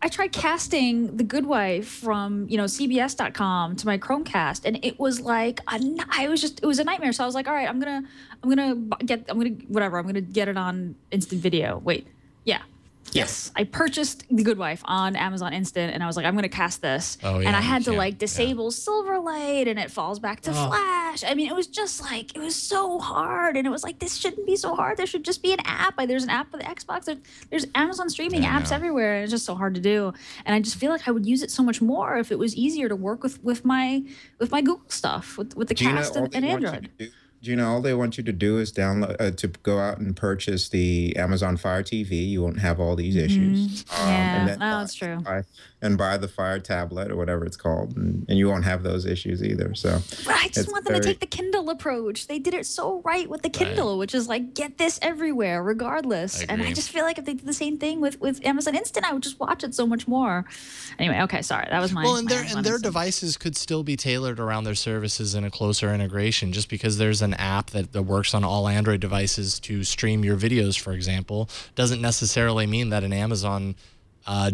I tried casting the Good Wife from CBS.com to my Chromecast, and it was like it was a nightmare. So I was like, all right, I'm gonna get it on instant video. Wait, yeah. Yes, I purchased The Good Wife on Amazon Instant, and I was like, I'm going to cast this. And I had to disable Silverlight, and it falls back to Flash. I mean, it was just like, it was so hard. And it was like, this shouldn't be so hard. There should just be an app. Like, there's an app for the Xbox. There's Amazon streaming apps everywhere. And it's just so hard to do. And I just feel like I would use it so much more if it was easier to work with my Google stuff, with the cast and Android. Gina, all they want you to do is download to go out and purchase the Amazon Fire TV. You won't have all these issues. That's true. And buy the Fire tablet or whatever it's called, and you won't have those issues either. So, but I just want them to take the Kindle approach. They did it so right with the Kindle, which is like, get this everywhere, regardless. And I just feel like if they did the same thing with Amazon Instant, I would just watch it so much more. Anyway, okay, sorry, that was my. Well, and their devices could still be tailored around their services in a closer integration. Just because there's an app that works on all Android devices to stream your videos, for example, doesn't necessarily mean that an Amazon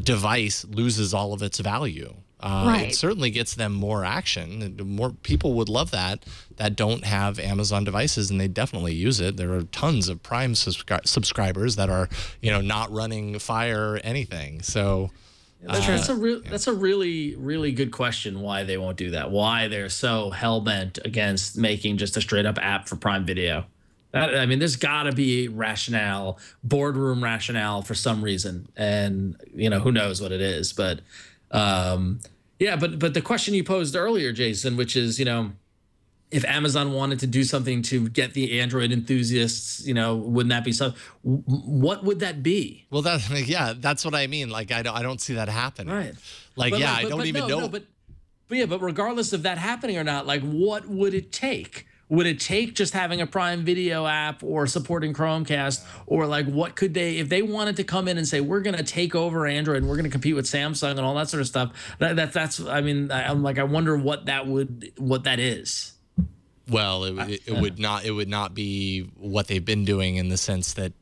device loses all of its value. It certainly gets them more action. More people would love that don't have Amazon devices, and they definitely use it. There are tons of Prime subscribers that are not running Fire anything. So that's a really, really good question. Why they won't do that? Why they're so hell bent against making just a straight up app for Prime Video? I mean, there's got to be rationale, boardroom rationale for some reason, and who knows what it is. But but the question you posed earlier, Jason, which is if Amazon wanted to do something to get the Android enthusiasts, wouldn't that be something? What would that be? Well, that's what I mean. Like, I don't see that happening. Right. I don't even know. But regardless of that happening or not, like, what would it take? Would it take just having a Prime Video app or supporting Chromecast, or like what could they, if they wanted to come in and say we're going to take over Android and we're going to compete with Samsung and all that sort of stuff? That's I mean, I'm like, I wonder what that is. Well, it would not be what they've been doing, in the sense that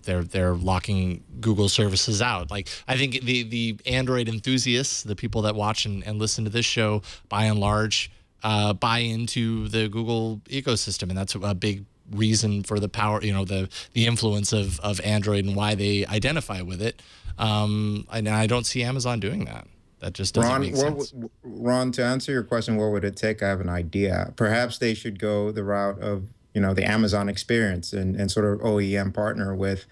they're locking Google services out. Like, I think the Android enthusiasts, the people that watch and listen to this show, by and large, buy into the Google ecosystem, and that's a big reason for the power, the influence of Android and why they identify with it. And I don't see Amazon doing that. That just doesn't make sense. Ron, to answer your question, what would it take? I have an idea. Perhaps they should go the route of the Amazon experience and sort of OEM partner with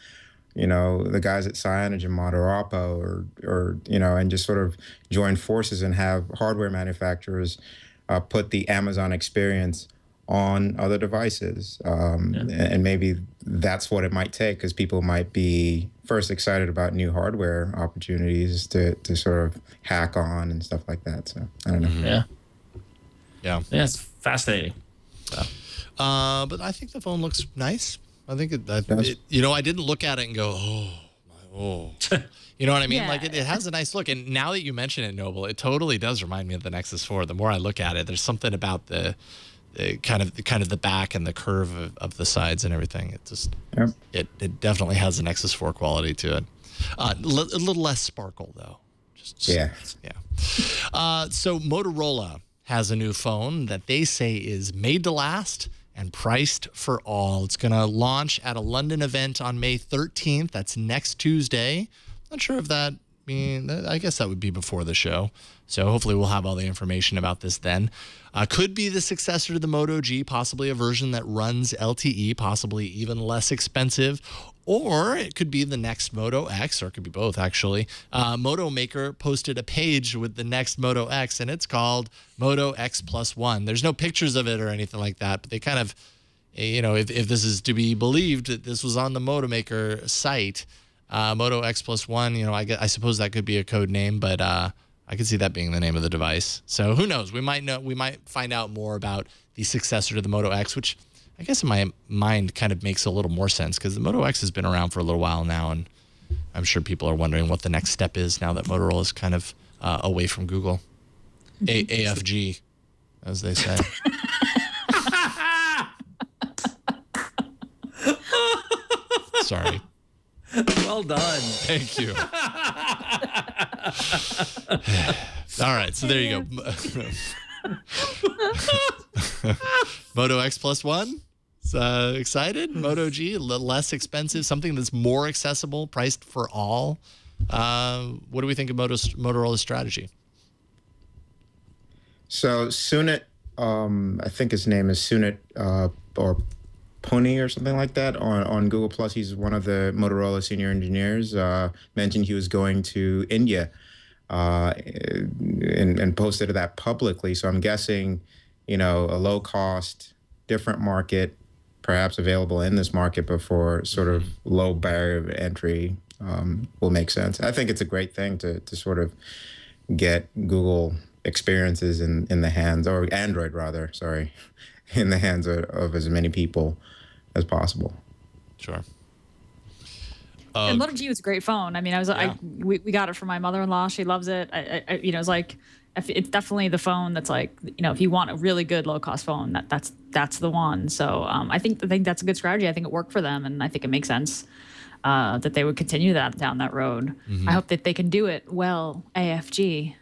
the guys at Cyanogen and Motorola, or and just sort of join forces and have hardware manufacturers put the Amazon experience on other devices. And maybe that's what it might take, because people might be first excited about new hardware opportunities to sort of hack on and stuff like that. So I don't know. Yeah, it's fascinating. So. But I think the phone looks nice. I think I didn't look at it and go, oh. You know what I mean? Yeah. Like, it has a nice look. And now that you mention it, Noble, it totally does remind me of the Nexus 4. The more I look at it, there's something about the kind of the back and the curve of the sides and everything. It just it definitely has a Nexus 4 quality to it. A little less sparkle though. So Motorola has a new phone that they say is made to last and priced for all. It's going to launch at a London event on May 13th. That's next Tuesday. Not sure if that I guess that would be before the show. So hopefully we'll have all the information about this then. Could be the successor to the Moto G, possibly a version that runs LTE, possibly even less expensive. Or it could be the next Moto X, or it could be both, actually. Moto Maker posted a page with the next Moto X, and it's called Moto X Plus One. There's no pictures of it or anything like that, but they kind of, if this is to be believed, that this was on the Moto Maker site, Moto X Plus One, I suppose that could be a code name, but I could see that being the name of the device. So who knows? We might find out more about the successor to the Moto X, which I guess in my mind kind of makes a little more sense, because the Moto X has been around for a little while now, and I'm sure people are wondering what the next step is now that Motorola is kind of away from Google. AFG, as they say. Sorry. Well done. Thank you. All right, so there you go. Moto X Plus One. Excited? Moto G, a little less expensive, something that's more accessible, priced for all. What do we think of Motorola's strategy? So Sunit, I think his name is Sunit or Pony or something like that on Google Plus. He's one of the Motorola senior engineers. Mentioned he was going to India and posted that publicly. So I'm guessing, a low cost, different market, perhaps available in this market, but for sort of low barrier of entry will make sense. I think it's a great thing to sort of get Google experiences in the hands, or Android rather, sorry, in the hands of as many people as possible. Sure. And Moto G was a great phone. I mean, we got it for my mother-in-law. She loves it. It's like, it's definitely the phone that's like, if you want a really good low-cost phone, that's the one. So I think that's a good strategy. I think it worked for them, and I think it makes sense that they would continue down that road. I hope that they can do it well. AFG.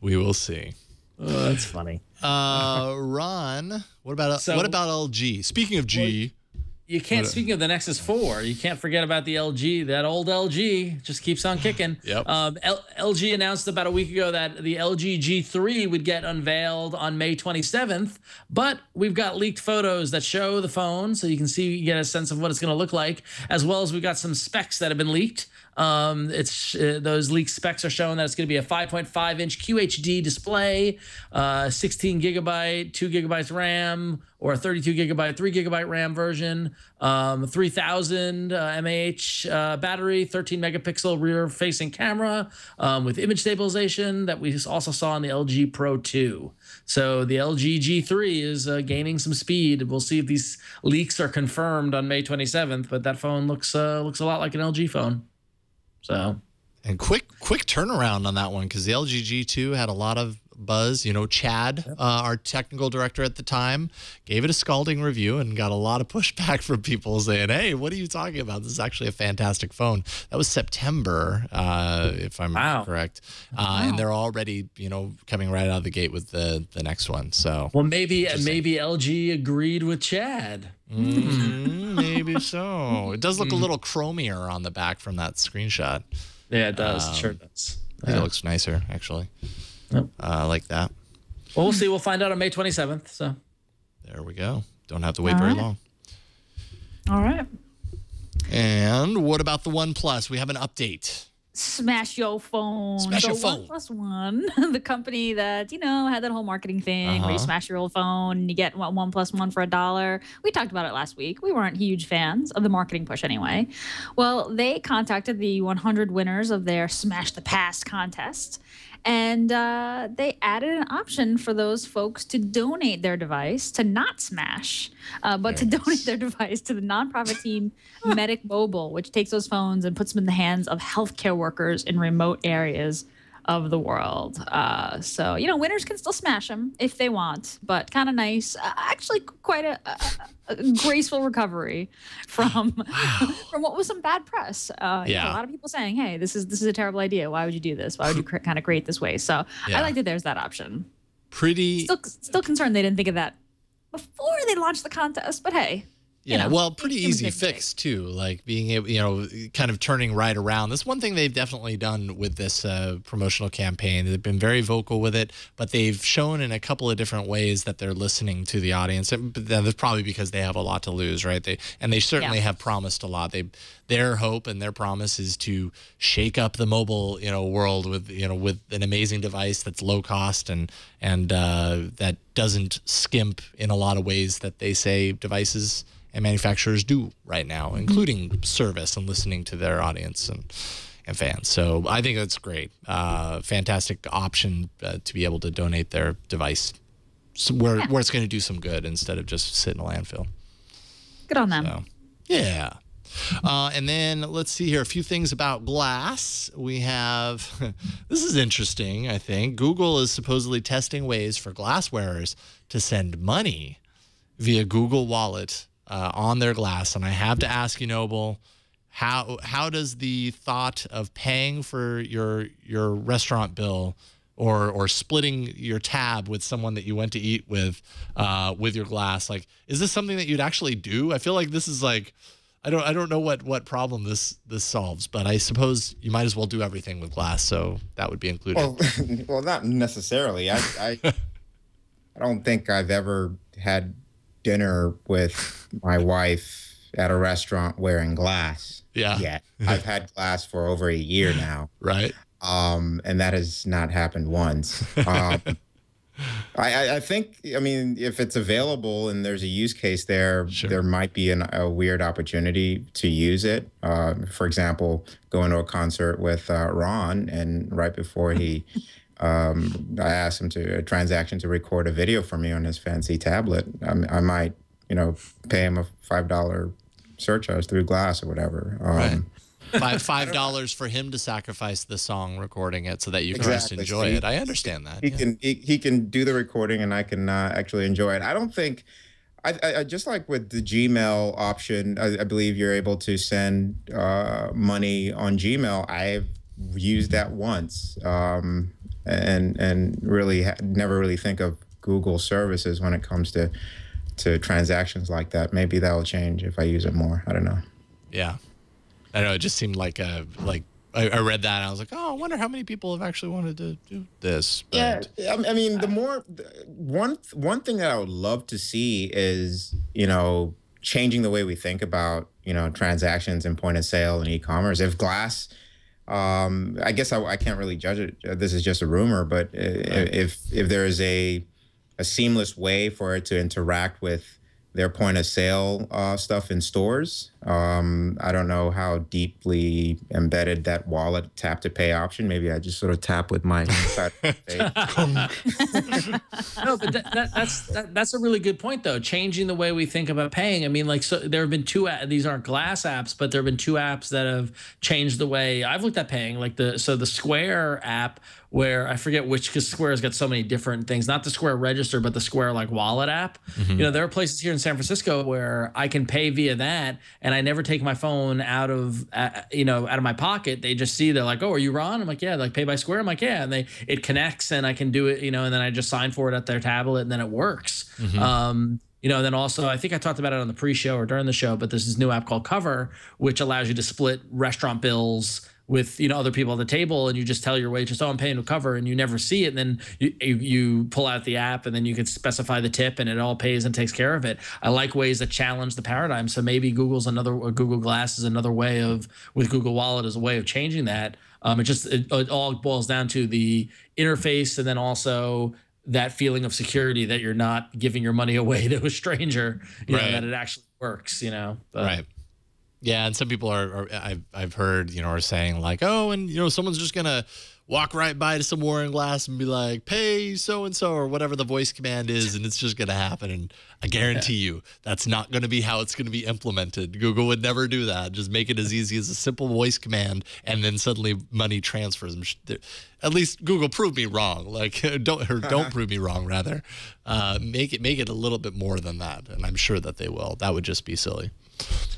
We will see. Oh, that's funny. Ron, what about LG? Speaking of G, you can't. Speaking of the Nexus 4, you can't forget about the LG. That old LG just keeps on kicking. Yep. LG announced about a week ago that the LG G3 would get unveiled on May 27th, but we've got leaked photos that show the phone, so you can get a sense of what it's going to look like, as well as we've got some specs that have been leaked. Those leaked specs are showing that it's going to be a 5.5-inch QHD display, 16 gigabyte, 2 gigabytes RAM, or a 32 gigabyte, 3 gigabyte RAM version, 3000 mAh battery, 13 megapixel rear-facing camera with image stabilization that we also saw in the LG Pro 2. So the LG G3 is gaining some speed. We'll see if these leaks are confirmed on May 27th, but that phone looks a lot like an LG phone. So, and quick turnaround on that one, because the LG G2 had a lot of buzz. You know, Chad, our technical director at the time, gave it a scalding review and got a lot of pushback from people saying, "Hey, what are you talking about? This is actually a fantastic phone." That was September, if I'm correct. And they're already, you know, coming right out of the gate with the next one. So, well, maybe LG agreed with Chad. Maybe so. It does look a little chromier on the back from that screenshot. Yeah, it does. It sure does. I think it looks nicer, actually. Yep. I like that. Well, we'll see. We'll find out on May 27th. So there we go. Don't have to wait very long. All right. And what about the OnePlus? We have an update. Smash your phone. Smash your phone. OnePlus One, the company that, you know, had that whole marketing thing where you smash your old phone and you get OnePlus One for $1. We talked about it last week. We weren't huge fans of the marketing push anyway. Well, they contacted the 100 winners of their Smash the Past contest. And they added an option for those folks to donate their device to not smash, but to donate their device to the nonprofit team Medic Mobile, which takes those phones and puts them in the hands of healthcare workers in remote areas of the world. So, you know, winners can still smash them if they want, but kind of nice. Actually, quite a graceful recovery from what was some bad press. You know, a lot of people saying, "Hey, this is a terrible idea. Why would you do this? Why would you kind of create this way?" So I like that there's that option. Still concerned they didn't think of that before they launched the contest, but hey. Yeah, you know, well, pretty easy fix too, like being able, you know, kind of turning right around. That's one thing they've definitely done with this promotional campaign. They've been very vocal with it, but they've shown in a couple of different ways that they're listening to the audience. But that's probably because they have a lot to lose, right? They certainly have promised a lot. Their hope and their promise is to shake up the mobile, you know, world with an amazing device that's low cost and that doesn't skimp in a lot of ways that they say devices and manufacturers do right now, including service and listening to their audience and fans. So I think that's great. Fantastic option to be able to donate their device where it's going to do some good instead of just sit in a landfill. Good on them. So, yeah. And then let's see here, a few things about glass. We have, this is interesting, I think. Google is supposedly testing ways for glass wearers to send money via Google Wallet on their glass. And I have to ask you, Noble, how does the thought of paying for your restaurant bill or splitting your tab with someone that you went to eat with your glass, like, is this something that you'd actually do? I feel like this is like, I don't know what problem this solves, but I suppose you might as well do everything with glass, so that would be included. Well, not necessarily. I don't think I've ever had dinner with my wife at a restaurant wearing glass. Yet. I've had glass for over a year now. Right. And that has not happened once. I think, I mean, if it's available and there's a use case there, there might be a weird opportunity to use it. For example, going to a concert with Ron, and right before he, I asked him a transaction to record a video for me on his fancy tablet. I might, you know, pay him a $5 surcharge through glass or whatever. Right. $5 for him to sacrifice the song recording it so that you can just enjoy it. I understand that. He can do the recording and I can actually enjoy it. I don't think I just like with the Gmail option, I believe you're able to send money on Gmail. I've used that once and really never really think of Google services when it comes to transactions like that. Maybe that'll change if I use it more. I don't know. Yeah. I know, it just seemed like I read that and I was like, oh, I wonder how many people have actually wanted to do this. But, I mean, one thing that I would love to see is, you know, changing the way we think about, transactions and point of sale and e-commerce. If glass, I guess I can't really judge it. This is just a rumor, but if there is a seamless way for it to interact with their point of sale stuff in stores. I don't know how deeply embedded that wallet tap to pay option. Maybe I just sort of tap with my side of the face. No, but that's a really good point, though. Changing the way we think about paying. I mean, like, so there have been these aren't glass apps, but there have been two apps that have changed the way I've looked at paying. Like the Square app, where I forget which, because Square's got so many different things, not the Square Register, but the Square like wallet app. There are places here in San Francisco where I can pay via that, and I never take my phone out of my pocket. They just see, they're like, oh, are you Ron? I'm like, yeah. Like, pay by Square? I'm like, yeah. And it connects, and I can do it, and then I just sign for it at their tablet, and then it works. And then also, I think I talked about it on the pre-show or during the show, but there's this new app called Cover, which allows you to split restaurant bills with other people at the table, and you just tell your waitress, oh, I'm paying with Cover, and you never see it, and then you pull out the app, and then you can specify the tip, and it all pays and takes care of it. I like ways that challenge the paradigm. So maybe Google Glass is another way of, with Google Wallet, as a way of changing that. It all boils down to the interface, and then also that feeling of security that you're not giving your money away to a stranger, that it actually works, Right. Yeah, and some people I've heard, are saying like, oh, and someone's just gonna walk right by to some wearing glass and be like, pay so and so, or whatever the voice command is, and it's just gonna happen. And I guarantee you that's not gonna be how it's gonna be implemented. Google would never do that. Just make it as easy as a simple voice command, and then suddenly money transfers. At least Google, prove me wrong. Like, don't prove me wrong. Rather, make it a little bit more than that, and I'm sure that they will. That would just be silly.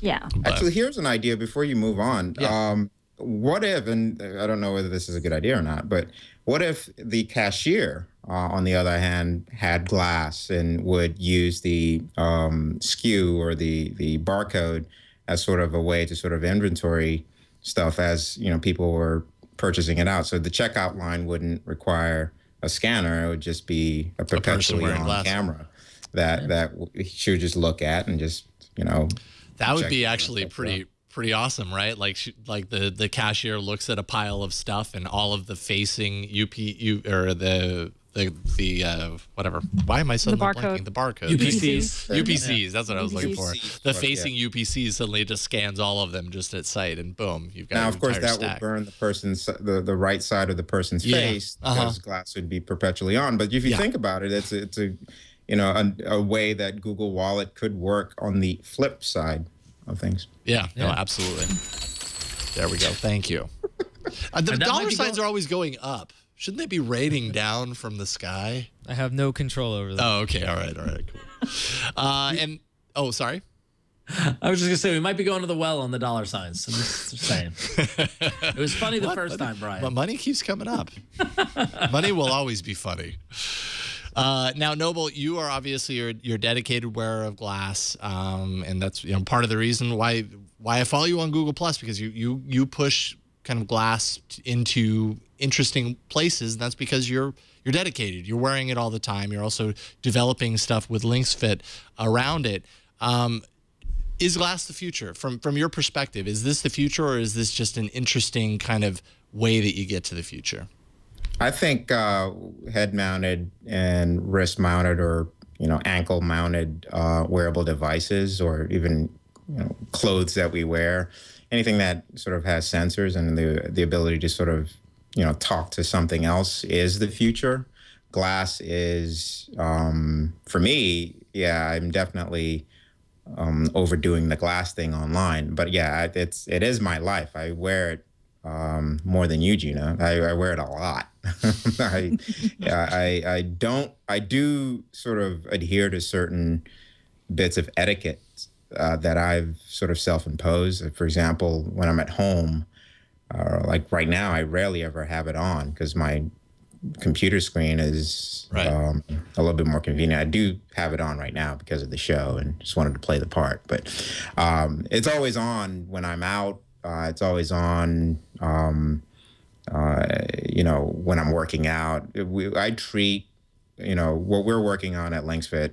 Yeah. Actually, here's an idea before you move on. Yeah. What if, and I don't know whether this is a good idea or not, but what if the cashier, on the other hand, had glass and would use the SKU or the barcode as sort of a way to sort of inventory stuff as, people were purchasing it out. So the checkout line wouldn't require a scanner. It would just be a perpetually on camera that she would just look at and just, that would be actually pretty awesome, right? Like the cashier looks at a pile of stuff, and all of the facing whatever. Why am I suddenly blanking? The barcode. UPCs. That's what I was looking for. The facing UPCs suddenly just scans all of them just at sight, and boom, you've got. Now, of course, that would burn the person's the right side of the person's face, because glass would be perpetually on. But if you think about it, it's a way that Google Wallet could work on the flip side of things. Yeah, no, absolutely. There we go. Thank you. The dollar signs are always going up. Shouldn't they be raining down from the sky? I have no control over that. Oh, okay. All right, cool. Sorry? I was just going to say, we might be going to the well on the dollar signs. I'm just saying. It was funny the first time, Brian. But money keeps coming up. Money will always be funny. Now, Noble, you are obviously you're a dedicated wearer of glass, and that's part of the reason why I follow you on Google Plus, because you push kind of glass into interesting places, and that's because you're dedicated. You're wearing it all the time. You're also developing stuff with LinksFit around it. Is glass the future from your perspective? Is this the future, or is this just an interesting kind of way that you get to the future? I think head-mounted and wrist-mounted or ankle-mounted wearable devices, or even clothes that we wear, anything that sort of has sensors and the ability to sort of talk to something else is the future. Glass is, for me, I'm definitely overdoing the glass thing online, but it is my life. I wear it more than you, Gina. I wear it a lot. I do sort of adhere to certain bits of etiquette that I've sort of self-imposed. For example, when I'm at home, like right now, I rarely ever have it on because my computer screen is a little bit more convenient. I do have it on right now because of the show and just wanted to play the part. But it's always on when I'm out. It's always on, when I'm working out. I treat what we're working on at LinksFit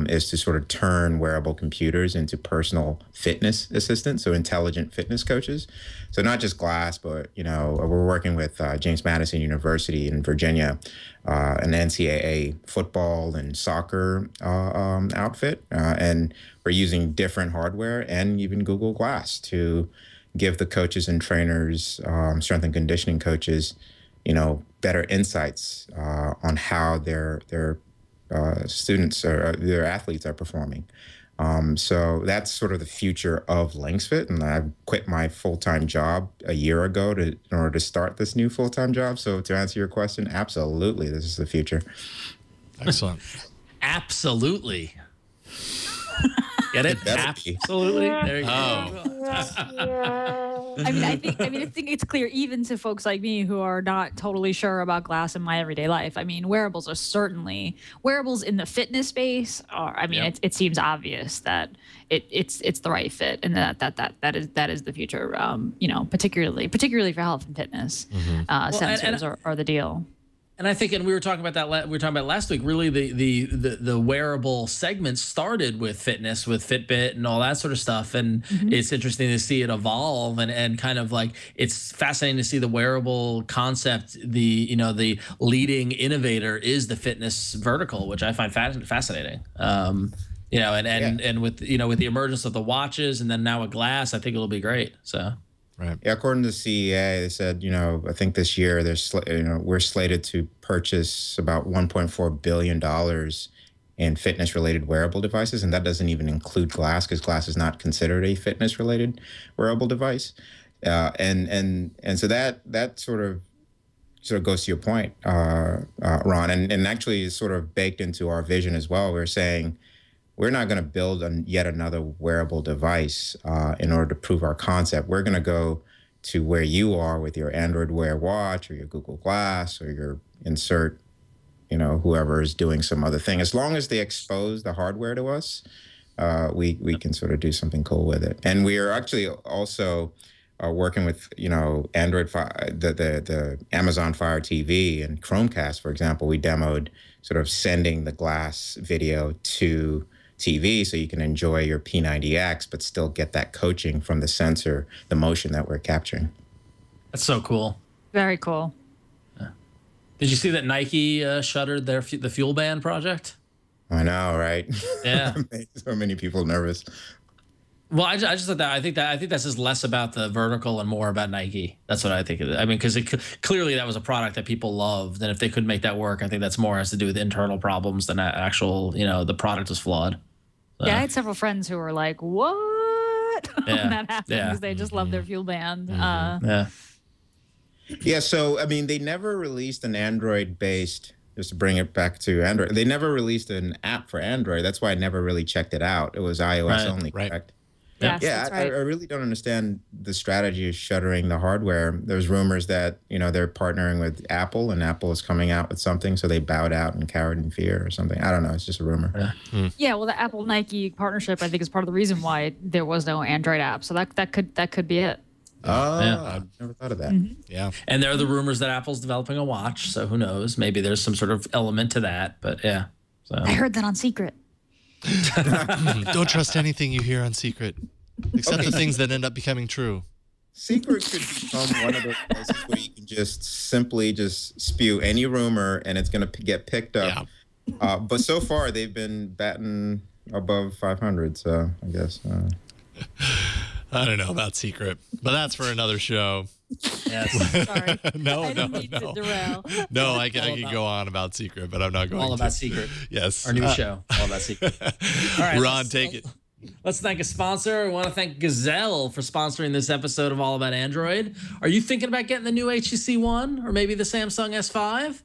is to sort of turn wearable computers into personal fitness assistants, so intelligent fitness coaches. So not just glass, but, we're working with James Madison University in Virginia, an NCAA football and soccer outfit. And we're using different hardware and even Google Glass to give the coaches and trainers, strength and conditioning coaches, better insights on how their students or their athletes are performing. So that's sort of the future of LinksFit, and I quit my full-time job a year ago in order to start this new full-time job. So to answer your question, absolutely, this is the future. Excellent. Absolutely. Get it? Absolutely. There you go. I think it's clear even to folks like me who are not totally sure about glass in my everyday life. I mean, wearables are certainly wearables in the fitness space. It seems obvious that it's the right fit, and that is the future. Particularly for health and fitness, sensors are the deal. And I think, and we were talking about that. We were talking about last week. Really, the wearable segment started with fitness, with Fitbit and all that sort of stuff. And it's interesting to see it evolve, and kind of like it's fascinating to see the wearable concept. The leading innovator is the fitness vertical, which I find fascinating. And with with the emergence of the watches, and then now with glass, I think it'll be great. So. Right. Yeah, according to the CEA, they said, I think this year we're slated to purchase about $1.4 billion in fitness-related wearable devices, and that doesn't even include glass, because glass is not considered a fitness-related wearable device. And so that sort of goes to your point, Ron, and actually is sort of baked into our vision as well. We're saying, we're not going to build yet another wearable device in order to prove our concept. We're going to go to where you are with your Android Wear watch or your Google Glass or your insert, whoever is doing some other thing. As long as they expose the hardware to us, we can sort of do something cool with it. And we are actually also working with, Android Fire, the Amazon Fire TV and Chromecast, for example. We demoed sort of sending the glass video to TV so you can enjoy your P90X, but still get that coaching from the sensor, the motion that we're capturing. That's so cool. Very cool. Yeah. Did you see that Nike shuttered the Fuel Band project? I know, right? Yeah. So many people nervous. Well, I just thought that I think that's just less about the vertical and more about Nike. That's what I think. I mean, because clearly that was a product that people loved, and if they couldn't make that work, I think that's more has to do with internal problems than actual. The product was flawed. So. Yeah, I had several friends who were like, "What?" when that happened, because they just love their Fuel Band. Yeah. So I mean, they never released an Android-based. Just to bring it back to Android, they never released an app for Android. That's why I never really checked it out. It was iOS only, correct? Yes, yeah, that's right. I really don't understand the strategy of shuttering the hardware. There's rumors that, they're partnering with Apple, and Apple is coming out with something, so they bowed out and cowered in fear or something. I don't know. It's just a rumor. Yeah, well, the Apple-Nike partnership, I think, is part of the reason why there was no Android app. So that could be it. Oh, yeah. I've never thought of that. Yeah. And there are the rumors that Apple's developing a watch, so who knows? Maybe there's some sort of element to that, but yeah. So. I heard that on Secret. Don't trust anything you hear on Secret, except the things that end up becoming true. Secret could become one of those places where you can just simply spew any rumor and it's going to get picked up. Yeah. But so far, they've been batting above 500, so I guess. I don't know about Secret, but that's for another show. Yes. Sorry. No. To derail. No, I could go on about Secret, but I'm not going to. All about Secret. Yes. Our new show, All About Secret. All right, Ron, take it. Let's thank a sponsor. I want to thank Gazelle for sponsoring this episode of All About Android. Are you thinking about getting the new HTC One or maybe the Samsung S5?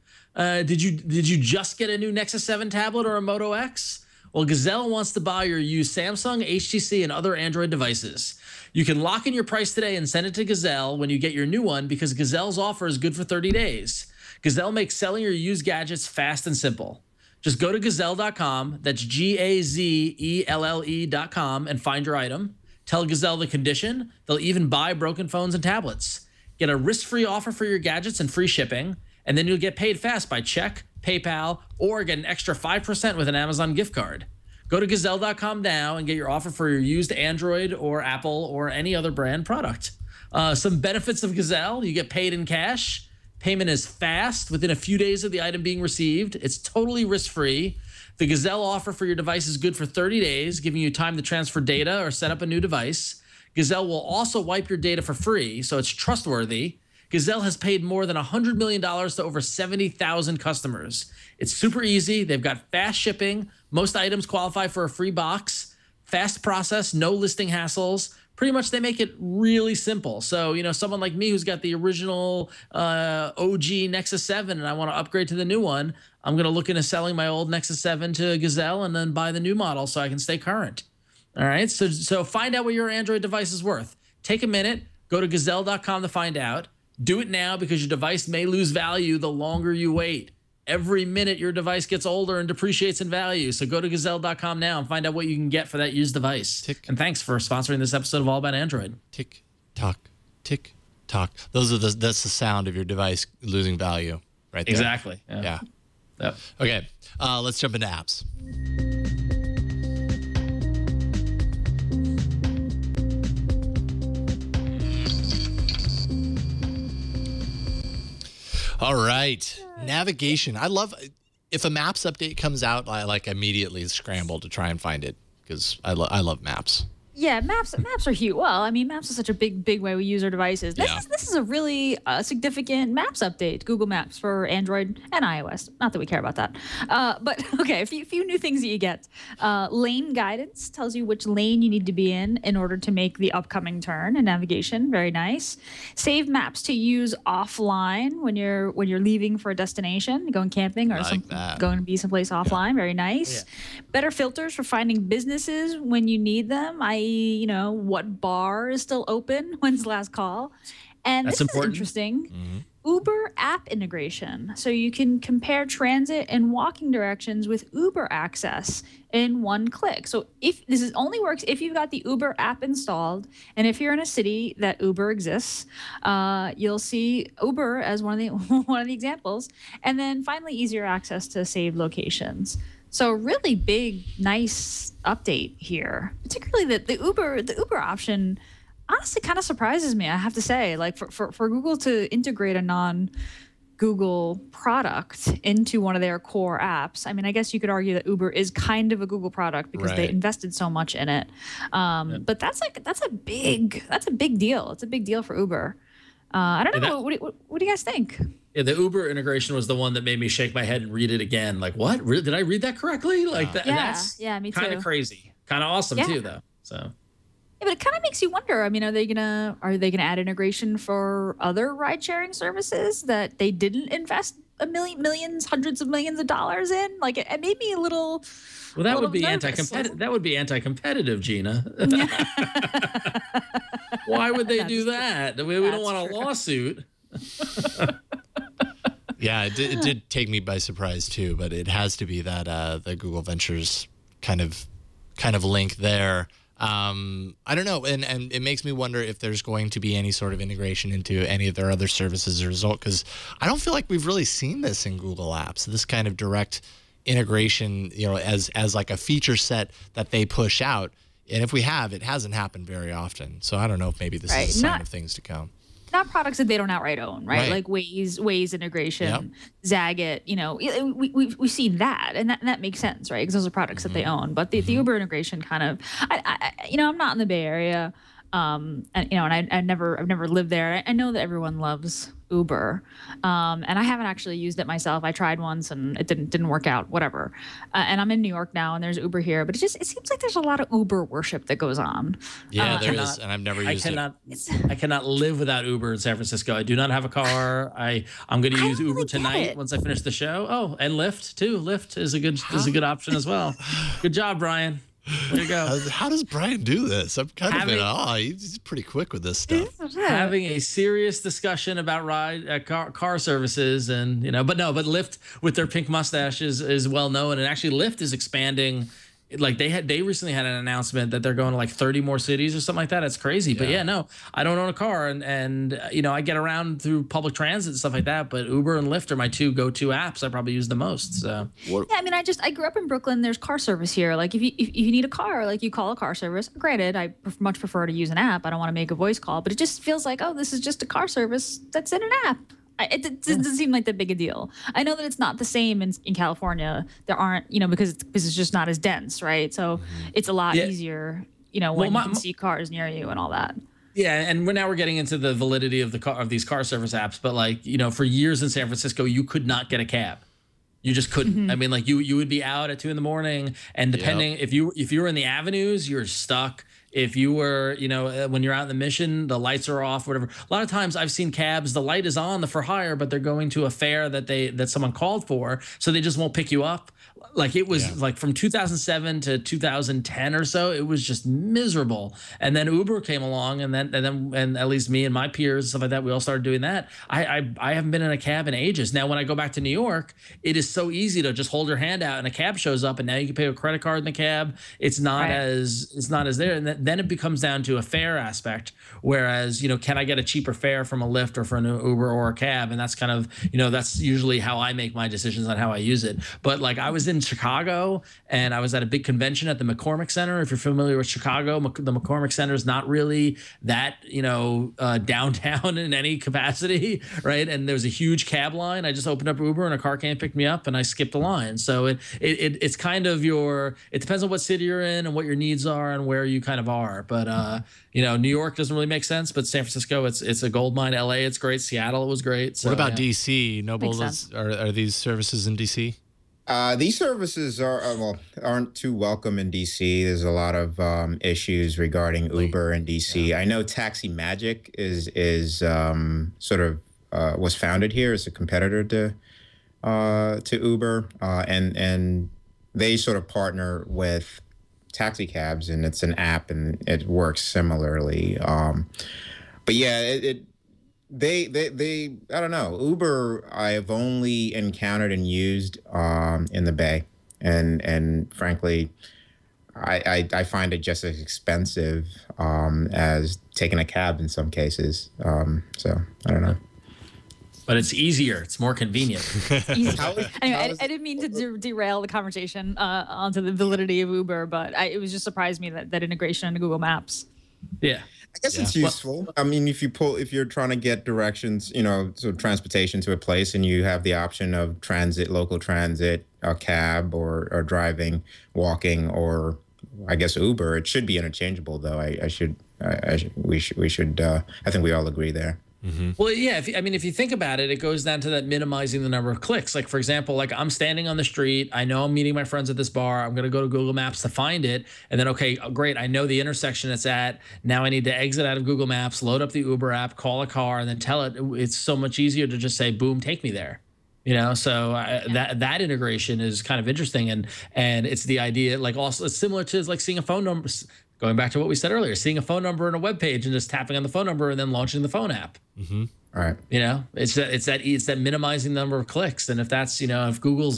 Did you just get a new Nexus 7 tablet or a Moto X? Well, Gazelle wants to buy or use Samsung, HTC, and other Android devices. You can lock in your price today and send it to Gazelle when you get your new one, because Gazelle's offer is good for 30 days. Gazelle makes selling your used gadgets fast and simple. Just go to Gazelle.com, that's GAZELLE.com, and find your item. Tell Gazelle the condition. They'll even buy broken phones and tablets. Get a risk-free offer for your gadgets and free shipping, and then you'll get paid fast by check, PayPal, or get an extra 5% with an Amazon gift card. Go to Gazelle.com now and get your offer for your used Android or Apple or any other brand product. Some benefits of Gazelle: you get paid in cash. Payment is fast, within a few days of the item being received. It's totally risk-free. The Gazelle offer for your device is good for 30 days, giving you time to transfer data or set up a new device. Gazelle will also wipe your data for free, so it's trustworthy. Gazelle has paid more than $100 million to over 70,000 customers. It's super easy. They've got fast shipping. Most items qualify for a free box. Fast process, no listing hassles. Pretty much they make it really simple. So, someone like me who's got the original OG Nexus 7 and I want to upgrade to the new one, I'm going to look into selling my old Nexus 7 to Gazelle and then buy the new model so I can stay current. All right, so find out what your Android device is worth. Take a minute, go to Gazelle.com to find out. Do it now because your device may lose value the longer you wait. Every minute your device gets older and depreciates in value. So go to Gazelle.com now and find out what you can get for that used device. And thanks for sponsoring this episode of All About Android. Tick, tock, tick, tock. That's the sound of your device losing value right there. Exactly. Yeah. Yep. Okay, let's jump into apps. All right, navigation. I love if a maps update comes out, I like immediately scramble to try and find it because I love maps. Yeah, maps are huge. Well, I mean, maps is such a big way we use our devices. This is a really significant maps update. Google Maps for Android and iOS. Not that we care about that. But okay, a few new things that you get. Lane guidance tells you which lane you need to be in order to make the upcoming turn in navigation. Very nice. Save maps to use offline when you're leaving for a destination, going camping or going to be someplace offline. Yeah. Very nice. Yeah. Better filters for finding businesses when you need them. What bar is still open? When's the last call? And that's this important. Is interesting. Uber app integration. So you can compare transit and walking directions with Uber access in one click. So if this only works if you've got the Uber app installed, and if you're in a city that Uber exists, you'll see Uber as one of the examples. And then finally, easier access to saved locations. So really big, nice update here. Particularly that the Uber option honestly kind of surprises me, I have to say. Like for Google to integrate a non-Google product into one of their core apps. I mean, I guess you could argue that Uber is kind of a Google product because they invested so much in it. But that's a big deal. It's a big deal for Uber. I don't know. What do you guys think? Yeah, the Uber integration was the one that made me shake my head and read it again. Like, what? Did I read that correctly? Like that? That's me too. Kind of crazy. Kind of awesome too, though. So. Yeah, but it kind of makes you wonder. I mean, are they gonna add integration for other ride-sharing services that they didn't invest millions, hundreds of millions of dollars in? Like, it made me a little. Well, that would be anti-competitive. That would be anti-competitive, Gina. Why would they do that? We don't want a lawsuit. Yeah, it did take me by surprise too, but it has to be that the Google Ventures kind of link there. I don't know, and it makes me wonder if there's going to be any sort of integration into any of their other services as a result, because I don't feel like we've really seen this in Google Apps. This kind of direct integration, as like a feature set that they push out, and if we have, it hasn't happened very often. So I don't know if maybe this is a sign of things to come. Not products that they don't outright own, right? Like Waze integration, Zagat. We've seen that, and that makes sense, right? Because those are products that they own. But the Uber integration kind of, I'm not in the Bay Area, and I've never lived there. I know that everyone loves Uber, and I haven't actually used it myself. I tried once and it didn't work out. Whatever. And I'm in New York now, and there's Uber here, but it seems like there's a lot of Uber worship that goes on. Yeah, there is, and I've never used it. I cannot live without Uber in San Francisco. I do not have a car. I'm going to use Uber tonight once I finish the show. Oh, and Lyft too. Lyft is a good option as well. Good job, Brian. There you go. How does Brian do this? I'm kind of in awe. He's pretty quick with this stuff. Having a serious discussion about car services, and but Lyft with their pink mustache is well known, and actually Lyft is expanding like they recently had an announcement that they're going to like 30 more cities or something like that. It's crazy. But yeah, no, I don't own a car, and you know, I get around through public transit and stuff like that. But Uber and Lyft are my two go-to apps I probably use the most. So yeah, I mean, I grew up in Brooklyn. There's car service here. Like if you need a car, like you call a car service. Granted, I much prefer to use an app. I don't want to make a voice call, but it just feels like, oh, this is just a car service that's in an app. It doesn't seem like that big a deal. I know that it's not the same in California. There aren't, you know, because it's just not as dense, right? So it's a lot easier, you know, when you can see cars near you and all that. Yeah, and we're getting into the validity of these car service apps, but like, you know, for years in San Francisco, you could not get a cab. You just couldn't. I mean, like you would be out at 2 a.m, and depending if you were in the avenues, you're stuck. If you were, you know, when you're out in the Mission, the lights are off, whatever. A lot of times I've seen cabs, the light is on, the for hire, but they're going to a fare that someone called for, so they just won't pick you up. Like it was like from 2007 to 2010 or so, it was just miserable. And then Uber came along, and at least me and my peers, stuff like that, we all started doing that. I haven't been in a cab in ages. Now, when I go back to New York, it is so easy to just hold your hand out and a cab shows up, and now you can pay with a credit card in the cab. It's not as there, and then it becomes down to a fare aspect. Whereas, you know, can I get a cheaper fare from a Lyft or from an Uber or a cab? And that's kind of, you know, that's usually how I make my decisions on how I use it. But like I was in Chicago, and I was at a big convention at the McCormick Center. If you're familiar with Chicago, the McCormick Center is not really that, you know, downtown in any capacity, right? And there was a huge cab line. I just opened up Uber, and a car came pick me up, and I skipped the line. So it's kind of it depends on what city you're in and what your needs are and where you kind of are. But you know, New York doesn't really make sense, but San Francisco, it's a gold mine. LA, it's great. Seattle, it was great. So, what about DC? Are these services in DC? These services aren't too welcome in DC. There's a lot of issues regarding Uber in DC. Yeah. I know Taxi Magic is sort of was founded here as a competitor to Uber, and they sort of partner with taxi cabs, and it's an app, and it works similarly. But yeah, they I don't know. Uber I've only encountered and used in the Bay, and frankly, I find it just as expensive as taking a cab in some cases. So I don't know. But it's easier. It's more convenient. Anyway, I didn't mean to derail the conversation onto the validity of Uber, but it was just surprised me that integration into Google Maps. Yeah. I guess it's useful. I mean, if you're trying to get directions, you know, so transportation to a place, and you have the option of transit, local transit, a cab, or driving, walking, or I guess Uber, it should be interchangeable, though. I think we all agree there. Mm-hmm. Well, yeah. If you think about it, it goes down to that minimizing the number of clicks. Like, for example, like I'm standing on the street. I know I'm meeting my friends at this bar. I'm going to go to Google Maps to find it. And then, okay, great. I know the intersection it's at. Now I need to exit out of Google Maps, load up the Uber app, call a car, and then tell it. It's so much easier to just say, boom, take me there. You know, so that integration is kind of interesting. And it's the idea, like also it's similar to like seeing a phone number. Going back to what we said earlier, seeing a phone number in a web page and just tapping on the phone number and then launching the phone app. Mm-hmm. All right. You know, it's that minimizing the number of clicks. And if that's, you know, if Google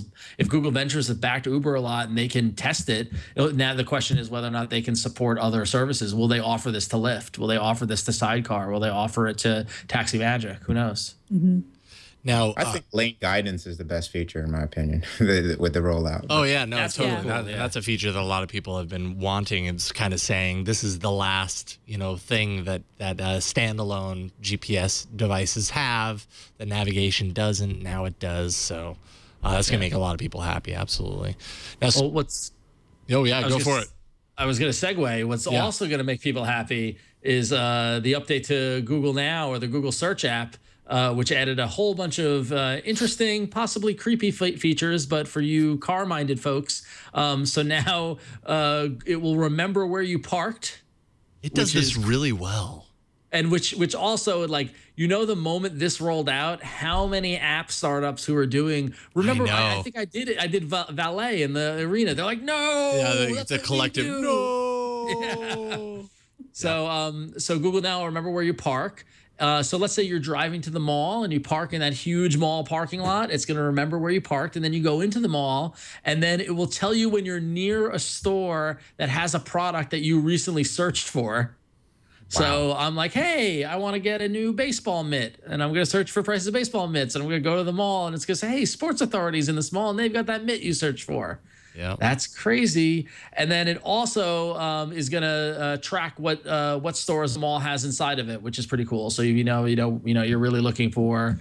ventures it back to Uber a lot and they can test it, now the question is whether or not they can support other services. Will they offer this to Lyft? Will they offer this to Sidecar? Will they offer it to Taxi Magic? Who knows? Mm-hmm. Now, I think lane guidance is the best feature, in my opinion, with the rollout. Oh, yeah, no, totally. Cool. That's a feature that a lot of people have been wanting. It's kind of saying this is the last, you know, thing that standalone GPS devices have. The navigation doesn't. Now it does. So that's going to make a lot of people happy. Absolutely. Now, go for it. I was going to segue. What's also going to make people happy is the update to Google Now, or the Google Search app, which added a whole bunch of interesting, possibly creepy features, but for you car-minded folks. So now it will remember where you parked. It does this really well. And which also, like, you know, the moment this rolled out, how many app startups who are doing, remember, I think I did it. I did valet in the arena. They're like, no. Yeah, the collective, no. Yeah. So Google Now will remember where you park. So let's say you're driving to the mall and you park in that huge mall parking lot. It's going to remember where you parked, and then you go into the mall, and then it will tell you when you're near a store that has a product that you recently searched for. So I'm like, hey, I want to get a new baseball mitt, and I'm going to search for prices of baseball mitts, and I'm going to go to the mall, and it's going to say, hey, Sports Authority's in this mall, and they've got that mitt you searched for. Yeah, that's crazy. And then it also is going to track what stores the mall has inside of it, which is pretty cool. So you're really looking for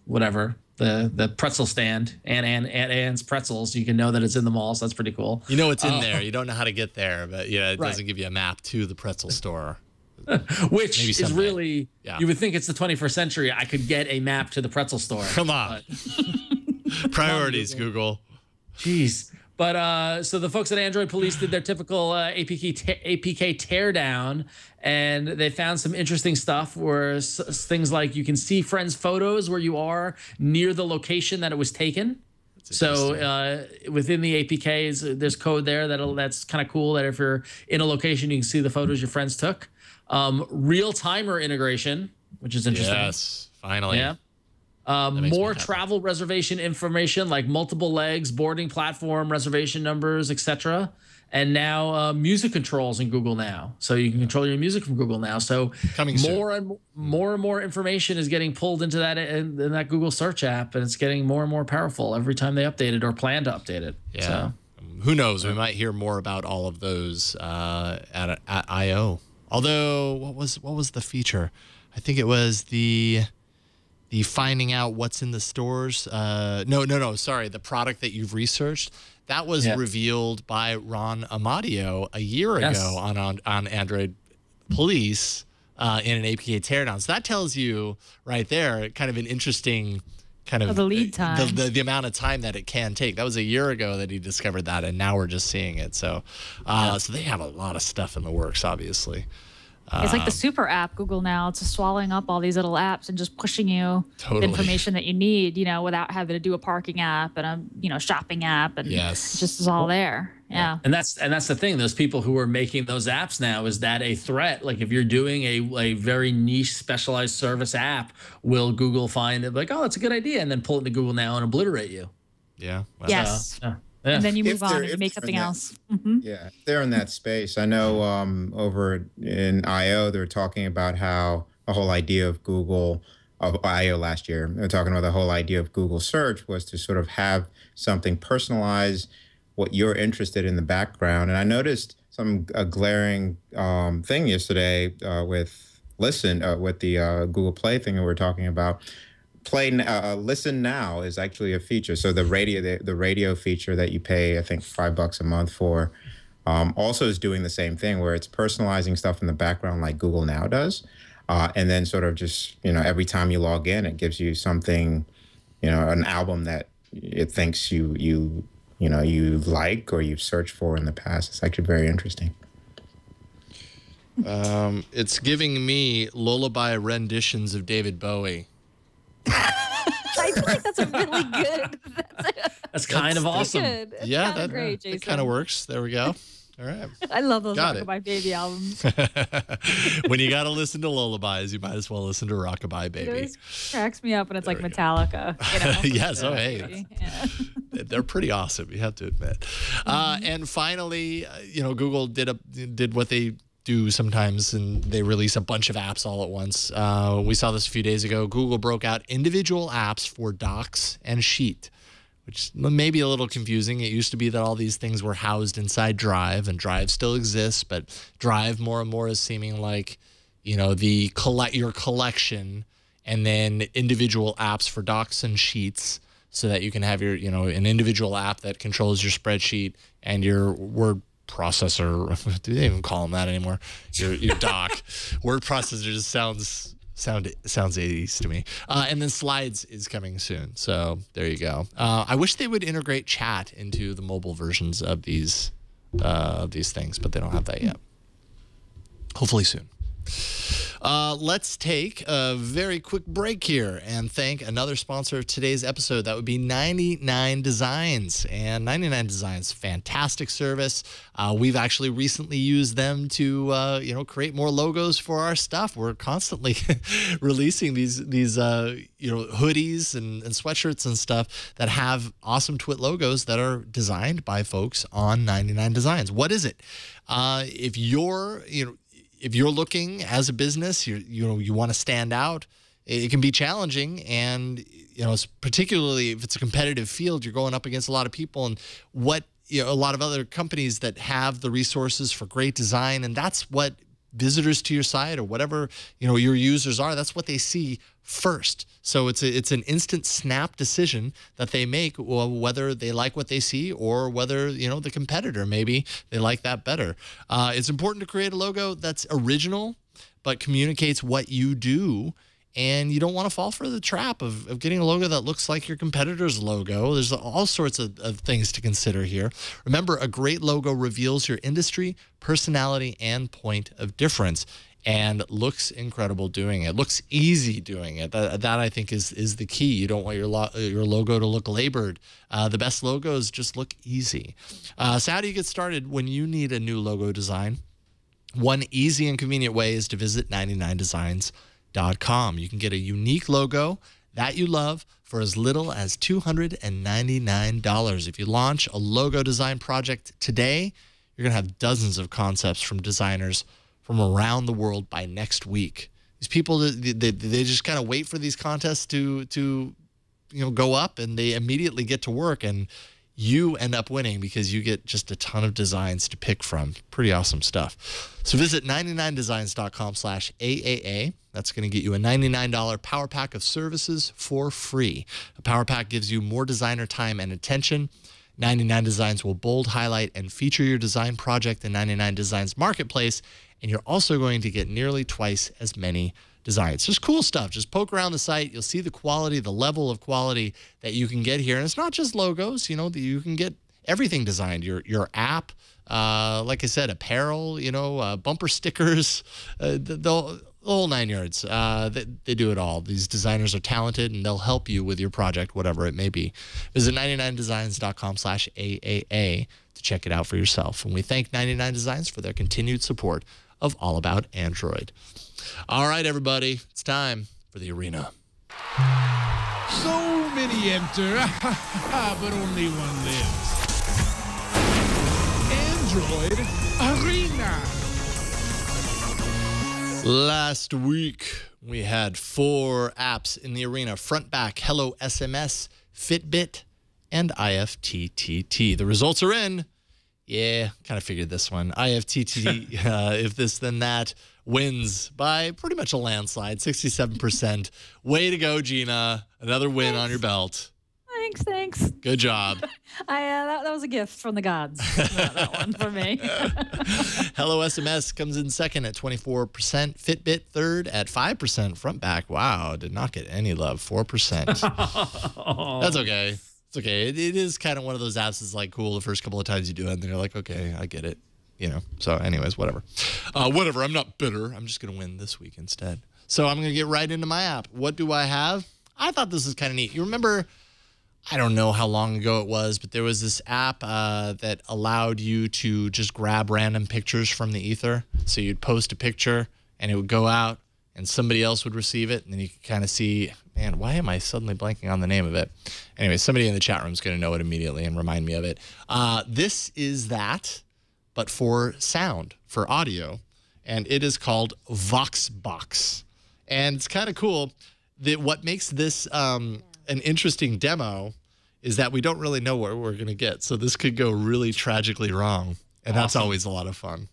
whatever the pretzel stand and Ann's pretzels. You can know that it's in the mall, so that's pretty cool. You know it's in there. You don't know how to get there, but it doesn't give you a map to the pretzel store. Which is really, you would think it's the 21st century. I could get a map to the pretzel store. Come on. Priorities, Google. Jeez. But so the folks at Android Police did their typical APK teardown, and they found some interesting stuff where things like you can see friends' photos where you are near the location that it was taken. So within the APKs, there's code there that's kind of cool, that if you're in a location, you can see the photos your friends took. Real timer integration, which is interesting. Yes, finally. Yeah. More travel reservation information, like multiple legs, boarding platform, reservation numbers, etc. And now music controls in Google Now, so you can control your music from Google Now. So more and more information is getting pulled into that in that Google search app, and it's getting more and more powerful every time they update it or plan to update it. Yeah. So, who knows? We might hear more about all of those at I/O. Although, what was the feature? I think it was the finding out what's in the stores. No. Sorry, the product that you've researched. That was revealed by Ron Amadio a year ago on Android Police in an APK teardown. So that tells you right there kind of an interesting kind of the lead time, the amount of time that it can take. That was a year ago that he discovered that, and now we're just seeing it. So, so they have a lot of stuff in the works, obviously. It's like the super app, Google Now. It's just swallowing up all these little apps and just pushing you the information that you need, without having to do a parking app and a, shopping app, and it just is all there. Yeah. And that's the thing. Those people who are making those apps now, is that a threat? Like if you're doing a very niche specialized service app, will Google find it like, oh, that's a good idea, and then pull it into Google Now and obliterate you? Yeah. Well, yes. And then you move on and you make something else. Yeah, they're in that space. I know over in I/O, they're talking about how the whole idea of I/O last year, they're talking about the whole idea of Google search was to sort of have something personalized, what you're interested in the background. And I noticed a glaring thing yesterday with the Google Play thing that we're talking about. Listen Now is actually a feature. So the radio feature that you pay, I think, $5 a month for, also is doing the same thing, where it's personalizing stuff in the background like Google Now does, and then sort of just every time you log in, it gives you something, an album that it thinks you like or you've searched for in the past. It's actually very interesting. It's giving me lullaby renditions of David Bowie. I feel like that's a really good. That's kind of awesome. Good. It's Yeah, great, Jason. that kind of works. There we go. All right. I love those Got it. Rockabye Baby albums. When you got to listen to lullabies, you might as well listen to Rockabye Baby. It always cracks me up when it's like Metallica. Yes, hey. Yeah. They're pretty awesome, you have to admit. And finally, Google did what they do sometimes, and they release a bunch of apps all at once. We saw this a few days ago. Google broke out individual apps for Docs and Sheet, which may be a little confusing. It used to be that all these things were housed inside Drive, and Drive still exists, but Drive more and more is seeming like, your collection, and then individual apps for Docs and Sheets, so that you can have your, an individual app that controls your spreadsheet and your word processor. Do they even call them that anymore? Your doc. Word processor just sounds 80s to me. And then Slides is coming soon. So there you go. I wish they would integrate chat into the mobile versions of these things, but they don't have that yet. Hopefully soon. Let's take a very quick break here and thank another sponsor of today's episode. That would be 99 Designs. And 99 Designs, fantastic service. We've actually recently used them to, create more logos for our stuff. We're constantly releasing these hoodies and sweatshirts and stuff that have awesome Twit logos that are designed by folks on 99 Designs. What is it? If you're looking as a business, you want to stand out, it can be challenging. And, particularly if it's a competitive field, you're going up against a lot of people and a lot of other companies that have the resources for great design. And that's what visitors to your site or whatever, your users are, that's what they see first. So it's an instant snap decision that they make, whether they like what they see or whether, the competitor, maybe they like that better. It's important to create a logo that's original, but communicates what you do. And you don't want to fall for the trap of getting a logo that looks like your competitor's logo. There's all sorts of things to consider here. Remember, a great logo reveals your industry, personality, and point of difference, and looks incredible doing it. Looks easy doing it. That I think is the key. You don't want your logo to look labored. The best logos just look easy. So how do you get started when you need a new logo design? One easy and convenient way is to visit 99designs.com. You can get a unique logo that you love for as little as $299. If you launch a logo design project today, you're going to have dozens of concepts from designers from around the world by next week. These people, they just kind of wait for these contests to go up, and they immediately get to work, and you end up winning because you get just a ton of designs to pick from. Pretty awesome stuff. So visit 99designs.com/AAA. That's going to get you a $99 power pack of services for free. A power pack gives you more designer time and attention. 99 Designs will bold, highlight, and feature your design project in 99 Designs Marketplace, and you're also going to get nearly twice as many designs. Just cool stuff. Just poke around the site. You'll see the quality, the level of quality that you can get here. And it's not just logos. You can get everything designed. Your app, like I said, apparel, bumper stickers, the whole 9 yards. They do it all. These designers are talented, and they'll help you with your project, whatever it may be. Visit 99designs.com/AAA to check it out for yourself. And we thank 99 Designs for their continued support of All About Android. All right, everybody, it's time for the arena. So many enter, but only one lives. Android Arena. Last week, we had 4 apps in the arena: Front Back, Hello SMS, Fitbit, and IFTTT. The results are in. Yeah, kind of figured this one. IFTTT, if this then that, wins by pretty much a landslide, 67%. Way to go, Gina. Another win on your belt. Thanks. Good job. That was a gift from the gods. That one for me. Hello SMS comes in second at 24%. Fitbit third at 5%. Front Back, wow, did not get any love, 4%. That's okay. It's okay. It is kind of one of those apps that's like cool the first couple of times you do it, and then you're like, okay, I get it. So anyways, whatever. I'm not bitter. I'm just going to win this week instead. So I'm going to get right into my app. What do I have? I thought this was kind of neat. You remember, I don't know how long ago it was, but there was this app that allowed you to just grab random pictures from the ether. So you'd post a picture and it would go out and somebody else would receive it. And then you could kind of see, man, why am I suddenly blanking on the name of it? Anyway, somebody in the chat room is going to know it immediately and remind me of it. This is that, but for sound, for audio. And it is called Voxbox. And it's kind of cool that what makes this an interesting demo is that we don't really know what we're going to get. So this could go really tragically wrong. And that's always a lot of fun.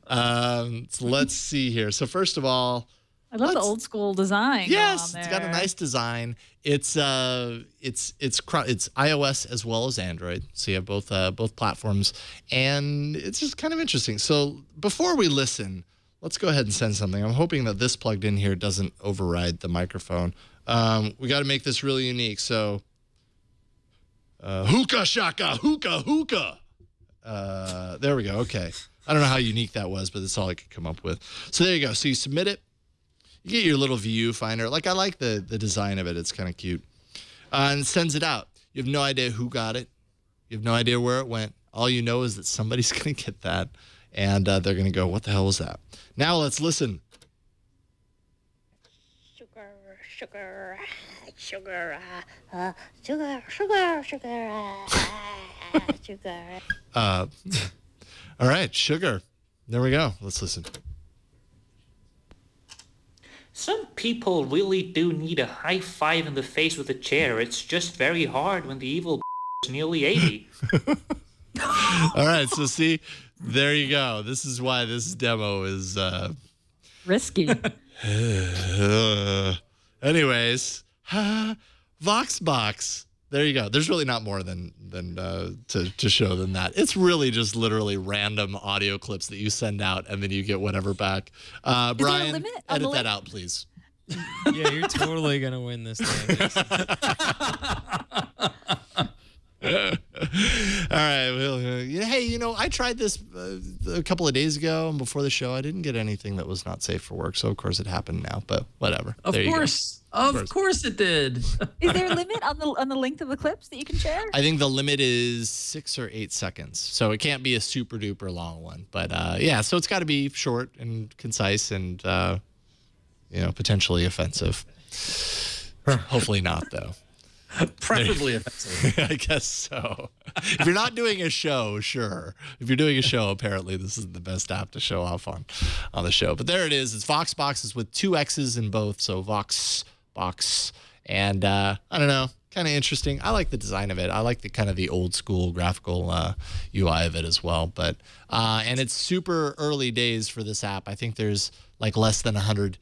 So let's see here. So first of all, I love the old school design. Yes, it's got a nice design. It's iOS as well as Android, so you have both platforms, and it's just kind of interesting. So before we listen, let's go ahead and send something. I'm hoping that this plugged in here doesn't override the microphone. We got to make this really unique. So hookah shaka, hookah hookah. There we go. Okay, I don't know how unique that was, but that's all I could come up with. So there you go. So you submit it. You get your little viewfinder. Like, I like the design of it. It's kind of cute. And it sends it out. You have no idea who got it. You have no idea where it went. All you know is that somebody's going to get that, and they're going to go, what the hell was that? Now let's listen. Sugar, sugar, sugar, sugar, sugar, sugar, sugar. All right, sugar. There we go. Let's listen. Some people really do need a high five in the face with a chair. It's just very hard when the evil is nearly 80. All right, so see, there you go. This is why this demo is risky. Anyways, VoxBox. There you go. There's really not more than to show than that. It's really just literally random audio clips that you send out, and then you get whatever back. Brian, edit that out, please. Yeah, you're totally gonna win this thing. All right. Well, hey, you know, I tried this a couple of days ago, and before the show, I didn't get anything that was not safe for work. So of course it happened now, but whatever. Of course it did. Is there a limit on the length of the clips that you can share? I think the limit is 6 or 8 seconds, so it can't be a super duper long one. But yeah, so it's got to be short and concise, and you know, potentially offensive. Hopefully not, though. Preferably offensive. I guess so. If you're not doing a show, sure. If you're doing a show, apparently this is the best app to show off on the show. But there it is. It's VoxBox. It's with 2 X's in both, so VoxBox. And I don't know, kind of interesting. I like the design of it. I like the kind of the old school graphical UI of it as well. But and it's super early days for this app. I think there's like less than 100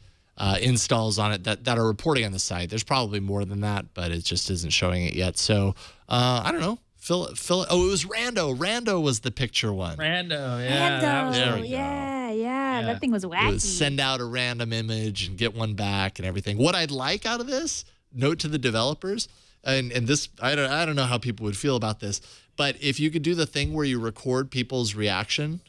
installs on it that are reporting on the site. There's probably more than that, but it just isn't showing it yet. So I don't know. Fill it. Oh, it was Rando. Rando was the picture one. Rando, yeah. Rando, yeah. That thing was wacky. It was send out a random image and get one back and everything. What I'd like out of this, note to the developers, and this, I don't know how people would feel about this, but if you could do the thing where you record people's reaction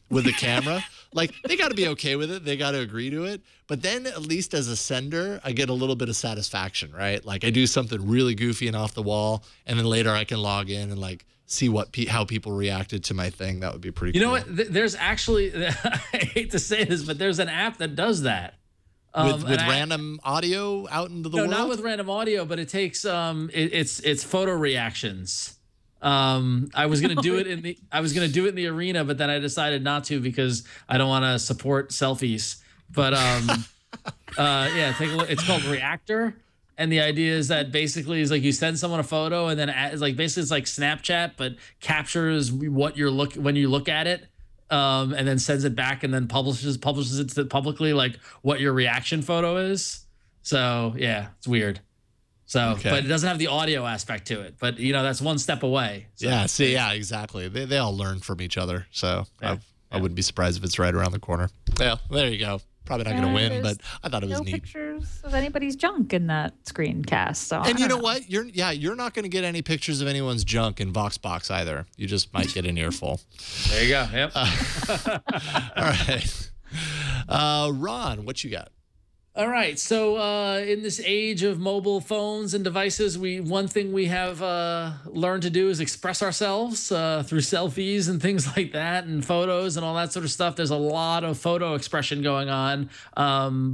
with a camera, like, they got to be okay with it. They got to agree to it. But then at least as a sender, I get a little bit of satisfaction, right? Like, I do something really goofy and off the wall, and then later I can log in and like see how people reacted to my thing. That would be pretty cool. You know what? There's actually, I hate to say this, but there's an app that does that. With random audio out into the world? No, not with random audio, but it takes it's photo reactions. I was gonna do it in the arena, but then I decided not to because I don't want to support selfies. But yeah, take a look. It's called Reactor, and the idea is that basically is like you send someone a photo, and then like basically it's like Snapchat, but captures what you're when you look at it, and then sends it back, and then publishes it publicly, like what your reaction photo is. So yeah, it's weird. So, okay. But it doesn't have the audio aspect to it. But, you know, that's one step away. So. Yeah, see, yeah, exactly. They all learn from each other. So I wouldn't be surprised if it's right around the corner. Yeah, there you go. Probably not going to win, but I thought it was neat. No pictures of anybody's junk in that screencast. So and you know what? You're not going to get any pictures of anyone's junk in VoxBox either. You just might get an earful. There you go. Yep. All right. Ron, what you got? All right, so in this age of mobile phones and devices, one thing we have learned to do is express ourselves through selfies and things like that, and photos and all that sort of stuff. There's a lot of photo expression going on,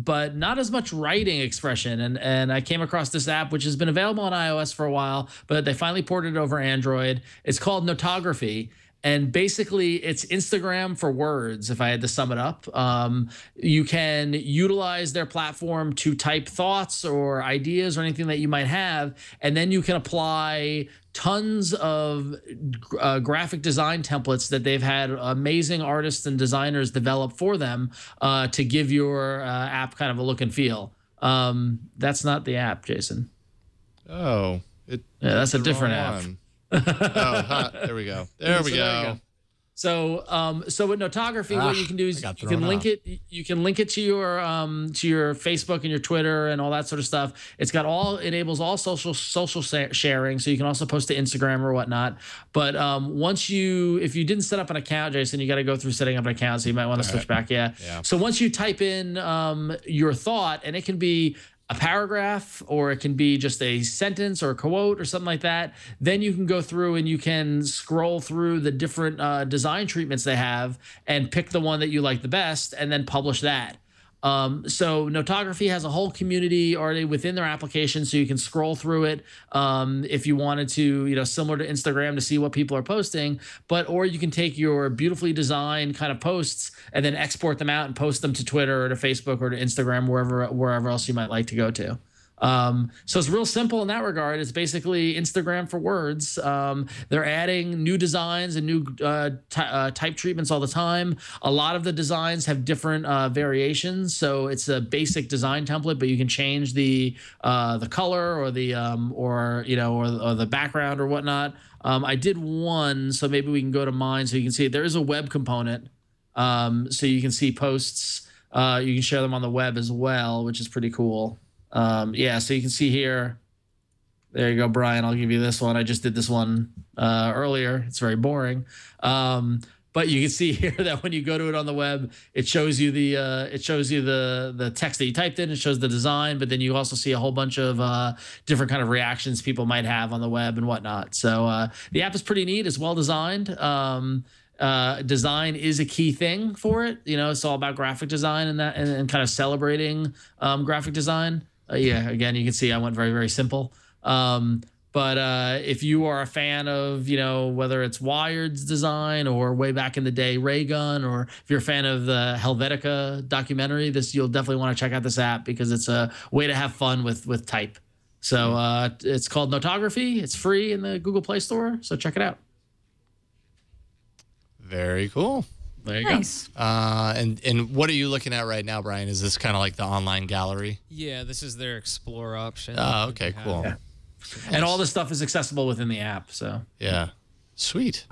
but not as much writing expression. And I came across this app, which has been available on iOS for a while, but they finally ported it over Android. It's called Notography. And basically, it's Instagram for words, if I had to sum it up. You can utilize their platform to type thoughts or ideas or anything that you might have, and then you can apply tons of graphic design templates that they've had amazing artists and designers develop for them to give your app kind of a look and feel. That's not the app, Jason. Oh. Yeah, that's a different app. Oh, there we go. There we go. So with Notography, what you can do is you can link it. You can link it to your Facebook and your Twitter and all that sort of stuff. Enables all social sharing, so you can also post to Instagram or whatnot. But if you didn't set up an account, Jason, you got to go through setting up an account, so you might want to switch back. Yeah. So once you type in your thought, and it can be a paragraph, or it can be just a sentence or a quote or something like that, then you can go through and you can scroll through the different design treatments they have and pick the one that you like the best and then publish that. So Notography has a whole community already within their application, so you can scroll through it if you wanted to, similar to Instagram, to see what people are posting. Or you can take your beautifully designed kind of posts and then export them out and post them to Twitter or to Facebook or to Instagram, wherever else you might like to go to. So it's real simple in that regard. It's basically Instagram for words. They're adding new designs and new type treatments all the time. A lot of the designs have different variations. So it's a basic design template, but you can change the color or the or the background or whatnot. I did one, so maybe we can go to mine so you can see there is a web component. So you can see posts. You can share them on the web as well, which is pretty cool. So you can see here. There you go, Brian. I'll give you this one. I just did this one earlier. It's very boring. But you can see here that when you go to it on the web, it shows you the text that you typed in. It shows the design, but then you also see a whole bunch of different kind of reactions people might have on the web and whatnot. So the app is pretty neat. It's well designed. Design is a key thing for it. It's all about graphic design and kind of celebrating graphic design. Again, you can see I went very, very simple. But if you are a fan of, whether it's Wired's design or way back in the day, Raygun, or if you're a fan of the Helvetica documentary, you'll definitely want to check out this app because it's a way to have fun with type. So it's called Notography. It's free in the Google Play Store. So check it out. Very cool. There you go. And what are you looking at right now, Brian? Is this kind of like the online gallery? Yeah, this is their Explore option. Oh, okay, cool. Yeah. And all this stuff is accessible within the app. So yeah, sweet.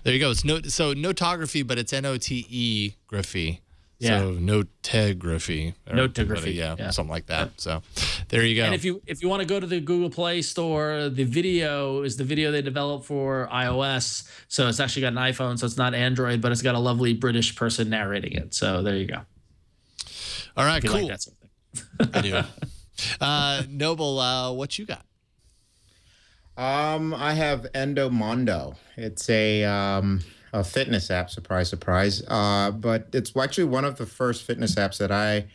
There you go. It's Notography, but it's Notegraphy. Yeah. So Notegraphy. Notegraphy. Yeah, something like that. So there you go. And if you want to go to the Google Play Store, the video is the video they developed for iOS. So it's actually got an iPhone, so it's not Android, but it's got a lovely British person narrating it. So there you go. All right, cool. Like that sort of thing. I do. Noble, what you got? I have Endomondo. It's a fitness app, surprise, surprise. But it's actually one of the first fitness apps that I,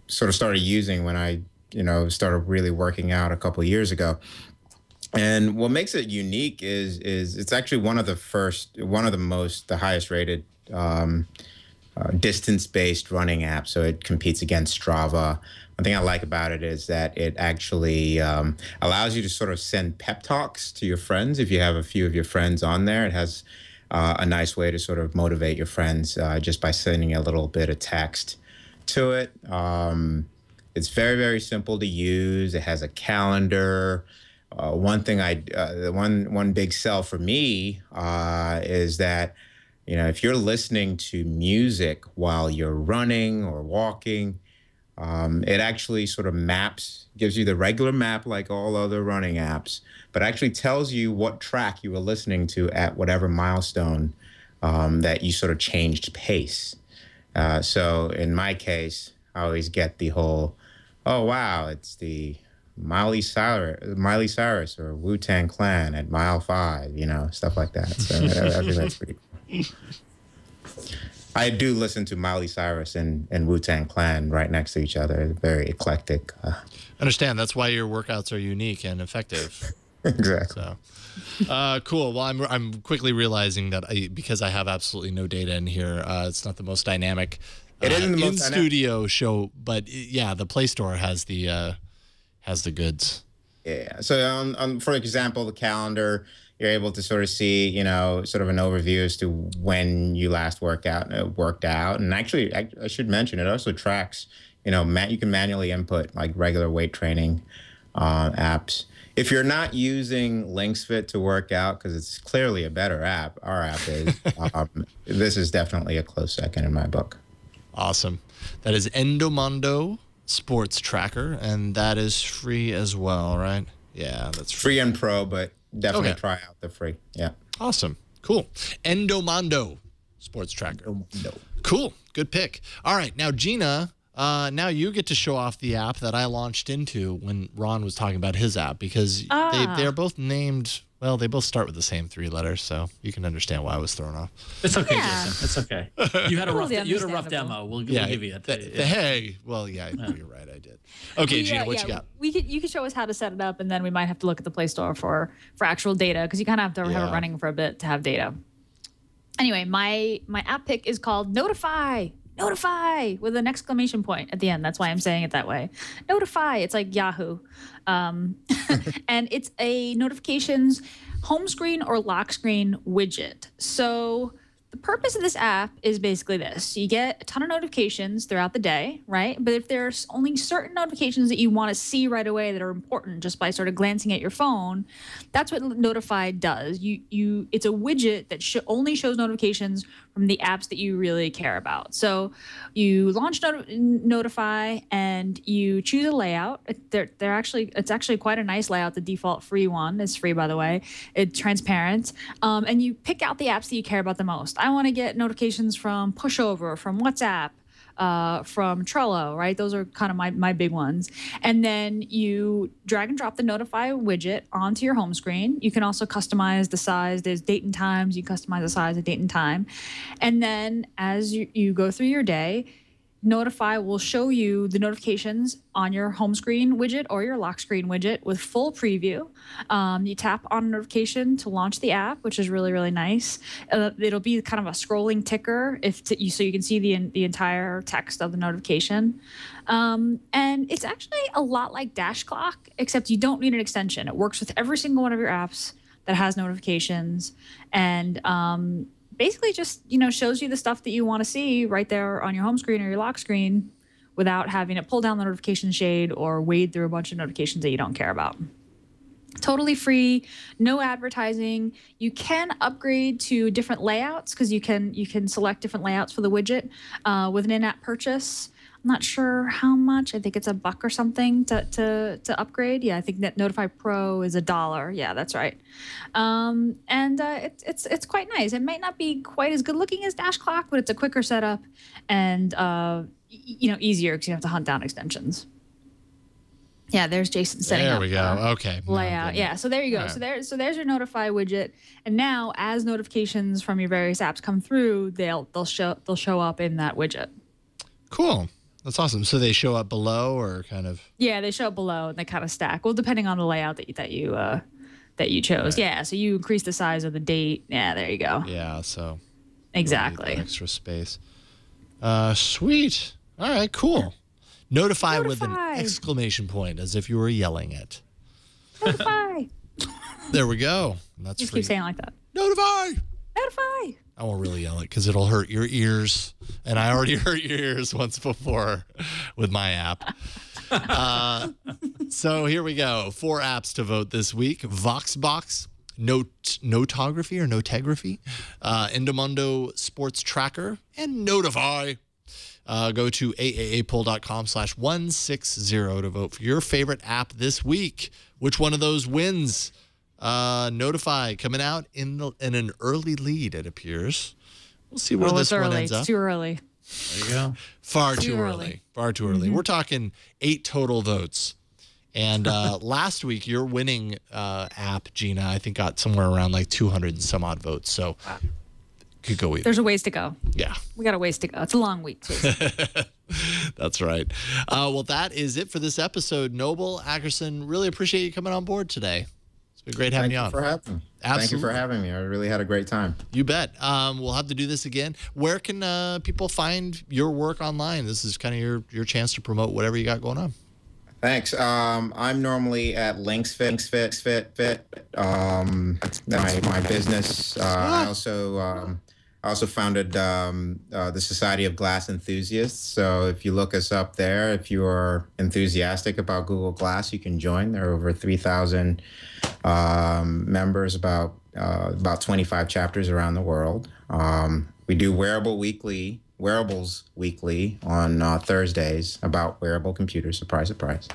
sort of started using when I, started really working out a couple of years ago. And what makes it unique is it's actually the highest rated distance-based running app. So it competes against Strava. One thing I like about it is that it actually allows you to sort of send pep talks to your friends. If you have a few of your friends on there, it has a nice way to sort of motivate your friends just by sending a little bit of text to it. It's very, very simple to use. It has a calendar. One big sell for me is that, if you're listening to music while you're running or walking, it actually sort of gives you the regular map like all other running apps, but actually tells you what track you were listening to at whatever milestone that you sort of changed pace. So in my case, I always get the whole, oh, wow, it's the Miley Cyrus or Wu-Tang Clan at mile 5, stuff like that. So I think that's pretty cool. I do listen to Miley Cyrus and Wu-Tang Clan right next to each other. Very eclectic. Understand. That's why your workouts are unique and effective. Exactly. So, cool. Well, I'm quickly realizing that because I have absolutely no data in here, it's not the most dynamic. It isn't the most in-studio show, but yeah, the Play Store has the goods. Yeah. So, for example, the calendar. You're able to sort of see, sort of an overview as to when you last worked out. And actually, I should mention, it also tracks, you can manually input like regular weight training apps. If you're not using LinksFit to work out, because it's clearly a better app, our app is, this is definitely a close second in my book. Awesome. That is Endomondo Sports Tracker, and that is free as well, right? Yeah, that's free. Free and pro, but definitely try out the free. Yeah. Awesome. Cool. Endomondo Sports Tracker. Endomondo. Cool. Good pick. All right. Now, Gina, now you get to show off the app that I launched into when Ron was talking about his app, because they're both named, well, they both start with the same 3 letters, so you can understand why I was thrown off. It's okay, Jason. It's okay. You had a rough demo. We'll give you it. Hey, well, yeah, you're right. I did. Okay, Gina, what you got? You could show us how to set it up, and then we might have to look at the Play Store for actual data, because you kind of have to have it running for a bit to have data. Anyway, my app pick is called Notify. Notify with an exclamation point at the end. That's why I'm saying it that way. Notify. It's like Yahoo. And it's a notifications home screen or lock screen widget. So the purpose of this app is basically this. You get a ton of notifications throughout the day, right? But if there's only certain notifications that you want to see right away that are important just by sort of glancing at your phone, that's what Notify does. It's a widget that only shows notifications from the apps that you really care about. So you launch Notify and you choose a layout. It's actually quite a nice layout. The default free one is free, by the way. It's transparent. And you pick out the apps that you care about the most. I want to get notifications from Pushover, from WhatsApp, from Trello, right? Those are kind of my big ones. And then you drag and drop the Notify widget onto your home screen. You can also customize the size. There's date and times. You customize the size of date and time. And then as you go through your day, Notify will show you the notifications on your home screen widget or your lock screen widget with full preview. You tap on a notification to launch the app, which is really, really nice. It'll be kind of a scrolling ticker so you can see the entire text of the notification. And it's actually a lot like Dash Clock, except you don't need an extension. It works with every single one of your apps that has notifications. And basically just, shows you the stuff that you want to see right there on your home screen or your lock screen without having to pull down the notification shade or wade through a bunch of notifications that you don't care about. Totally free, no advertising. You can upgrade to different layouts because you can select different layouts for the widget with an in-app purchase. I'm not sure how much. I think it's $1 or something to upgrade. Yeah, I think that Notify Pro is $1. Yeah, that's right. And it's quite nice. It might not be quite as good looking as Dash Clock, but it's a quicker setup and easier because you have to hunt down extensions. Yeah, there's Jason setting up. There we go. Okay. Layout. Yeah, so there you go. Right. So there's your Notify widget, and now as notifications from your various apps come through, they'll show up in that widget. Cool. That's awesome. So they show up below, or kind of? Yeah, they show up below, and they kind of stack. Well, depending on the layout that you chose. Right. Yeah, so you increase the size of the date. Yeah, there you go. Yeah, so exactly extra space. Sweet. All right, cool. Notify with an exclamation point, as if you were yelling it. Notify. There we go. That's just keep saying it like that. Notify. Notify. I won't really yell it because it'll hurt your ears. And I already hurt your ears once before with my app. So here we go. 4 apps to vote this week. Voxbox, Notography or Notegraphy, Endomondo Sports Tracker, and Notify. Go to aaapoll.com/160 to vote for your favorite app this week. Which one of those wins? Notify coming out in an early lead, it appears. We'll see where this one ends up. It's too early. There you go. Far too early. Far too early. Mm-hmm. We're talking 8 total votes. And last week, your winning app, Gina, I think got somewhere around like 200 and some odd votes. So could go either. There's a ways to go. Yeah. We got a ways to go. It's a long week, too. That's right. Well, that is it for this episode. Noble Ackerson, really appreciate you coming on board today. It's been great having you on. Thank you for having me. Absolutely. Thank you for having me. I really had a great time. You bet. We'll have to do this again. Where can people find your work online? This is kind of your chance to promote whatever you got going on. Thanks. I'm normally at LinksFit. My business. I also I also founded the Society of Glass Enthusiasts. So if you look us up there, if you are enthusiastic about Google Glass, you can join. There are over 3,000 members, about 25 chapters around the world. We do Wearables Weekly on Thursdays about wearable computers. Surprise, surprise.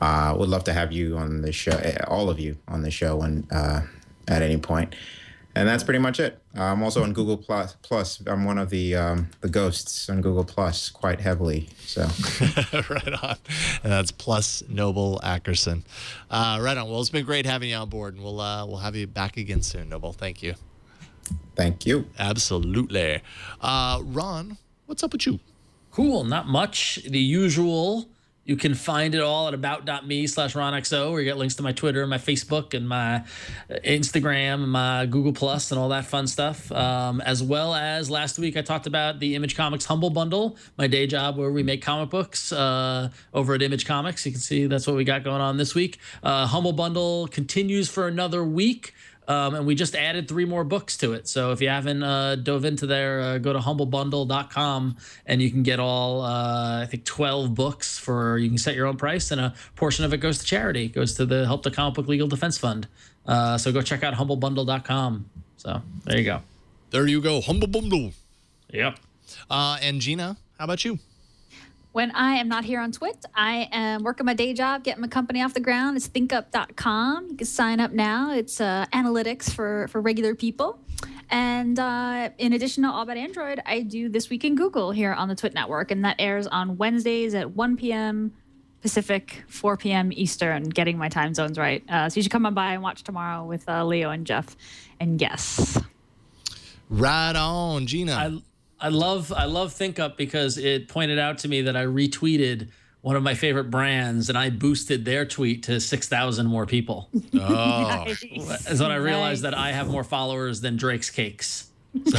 Would love to have you on the show, all of you on the show at any point. And that's pretty much it. I'm also on Google Plus. I'm one of the ghosts on Google Plus quite heavily. So right on. And that's plus Noble Ackerson. Right on. Well, it's been great having you on board, and we'll have you back again soon, Noble. Thank you. Thank you. Absolutely. Ron, what's up with you? Cool. Not much. The usual. You can find it all at about.me/RonXO, where you get links to my Twitter and my Facebook and my Instagram and my Google Plus and all that fun stuff. As well as last week, I talked about the Image Comics Humble Bundle, my day job where we make comic books over at Image Comics. You can see that's what we got going on this week. Humble Bundle continues for another week. And we just added 3 more books to it. So if you haven't dove into there, go to humblebundle.com and you can get all, I think, 12 books you can set your own price, and a portion of it goes to charity. It goes to the Help the Comic Book Legal Defense Fund. So go check out humblebundle.com. So there you go. There you go. Humble Bundle. Yep. And Gina, how about you? When I am not here on Twit, I am working my day job, getting my company off the ground. It's thinkup.com. You can sign up now. It's analytics for regular people. And in addition to All About Android, I do This Week in Google here on the Twit Network, and that airs on Wednesdays at 1 p.m. Pacific, 4 p.m. Eastern, getting my time zones right. So you should come on by and watch tomorrow with Leo and Jeff and Guess. Right on, Gina. I love ThinkUp because it pointed out to me that I retweeted one of my favorite brands, and I boosted their tweet to 6,000 more people. Oh. Nice. That's when I realized that I have more followers than Drake's Cakes. So,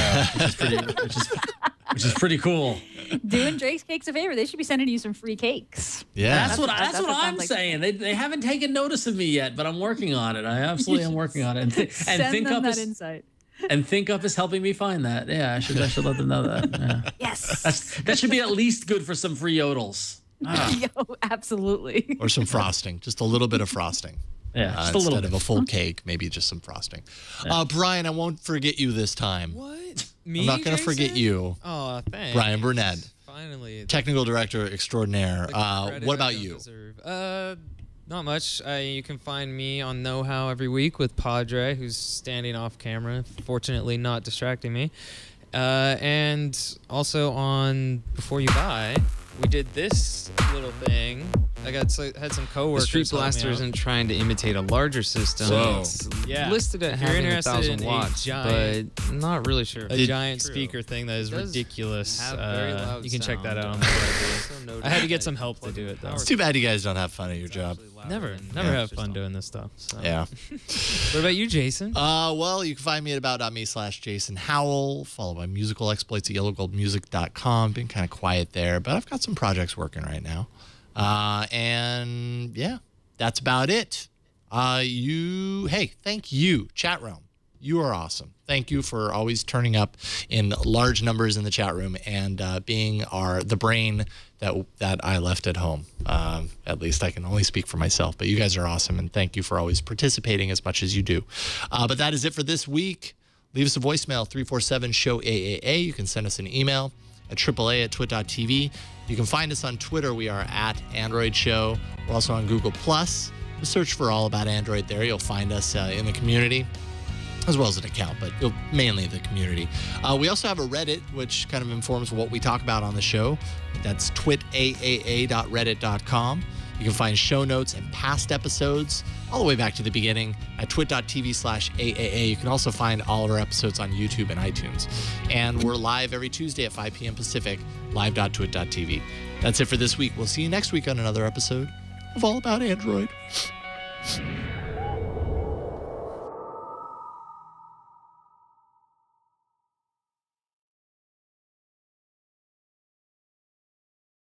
which is pretty cool. Doing Drake's Cakes a favor. They should be sending you some free cakes. Yeah. That's what I'm saying. They haven't taken notice of me yet, but I'm working on it. I absolutely am working on it. And Send them that insight. And ThinkUp is helping me find that. Yeah, I should let them know that. Yeah. Yes. That should be at least good for some free yodels. Yo, absolutely. Or some frosting. Just a little bit of frosting. Yeah, just a little instead bit. of a full cake, maybe just some frosting. Yeah. Brian, I won't forget you this time. What? Me, I'm not going to Jason? forget you. Oh, thanks. Brian Burnett. Finally. Technical Director Extraordinaire. What about you? Not much. You can find me on Know How every week with Padre, who's standing off camera, fortunately not distracting me. And also on Before You Buy, we did this little thing. I had some coworkers. The Street Blaster isn't trying to imitate a larger system. Whoa. It's Yeah. listed at If you're having interested 1,000 in watts, a giant, but not really sure. a giant speaker thing that is It does ridiculous. have very loud You can check that sound. out on the website. I had to get some help to do it though. It's too bad you guys don't have fun at your job. Never have fun doing this stuff. So. Yeah. What about you, Jason? Well, you can find me at about.me/Jason Howell. Follow my musical exploits at yellowgoldmusic.com. Been kind of quiet there, but I've got some projects working right now. And yeah, that's about it. Thank you, chat room. You are awesome. Thank you for always turning up in large numbers in the chat room and being the brain that I left at home. At least I can only speak for myself, but you guys are awesome, and thank you for always participating as much as you do. But that is it for this week. Leave us a voicemail, 347-SHOW-AAA. You can send us an email at AAA@twit.tv. You can find us on Twitter. We are at Android Show. We're also on Google+. Just search for All About Android there. You'll find us in the community, as well as an account, but mainly the community. We also have a Reddit, which kind of informs what we talk about on the show. That's twitaa.reddit.com. You can find show notes and past episodes all the way back to the beginning at twit.tv/AAA. You can also find all of our episodes on YouTube and iTunes. And we're live every Tuesday at 5 p.m. Pacific, live.twit.tv. That's it for this week. We'll see you next week on another episode of All About Android.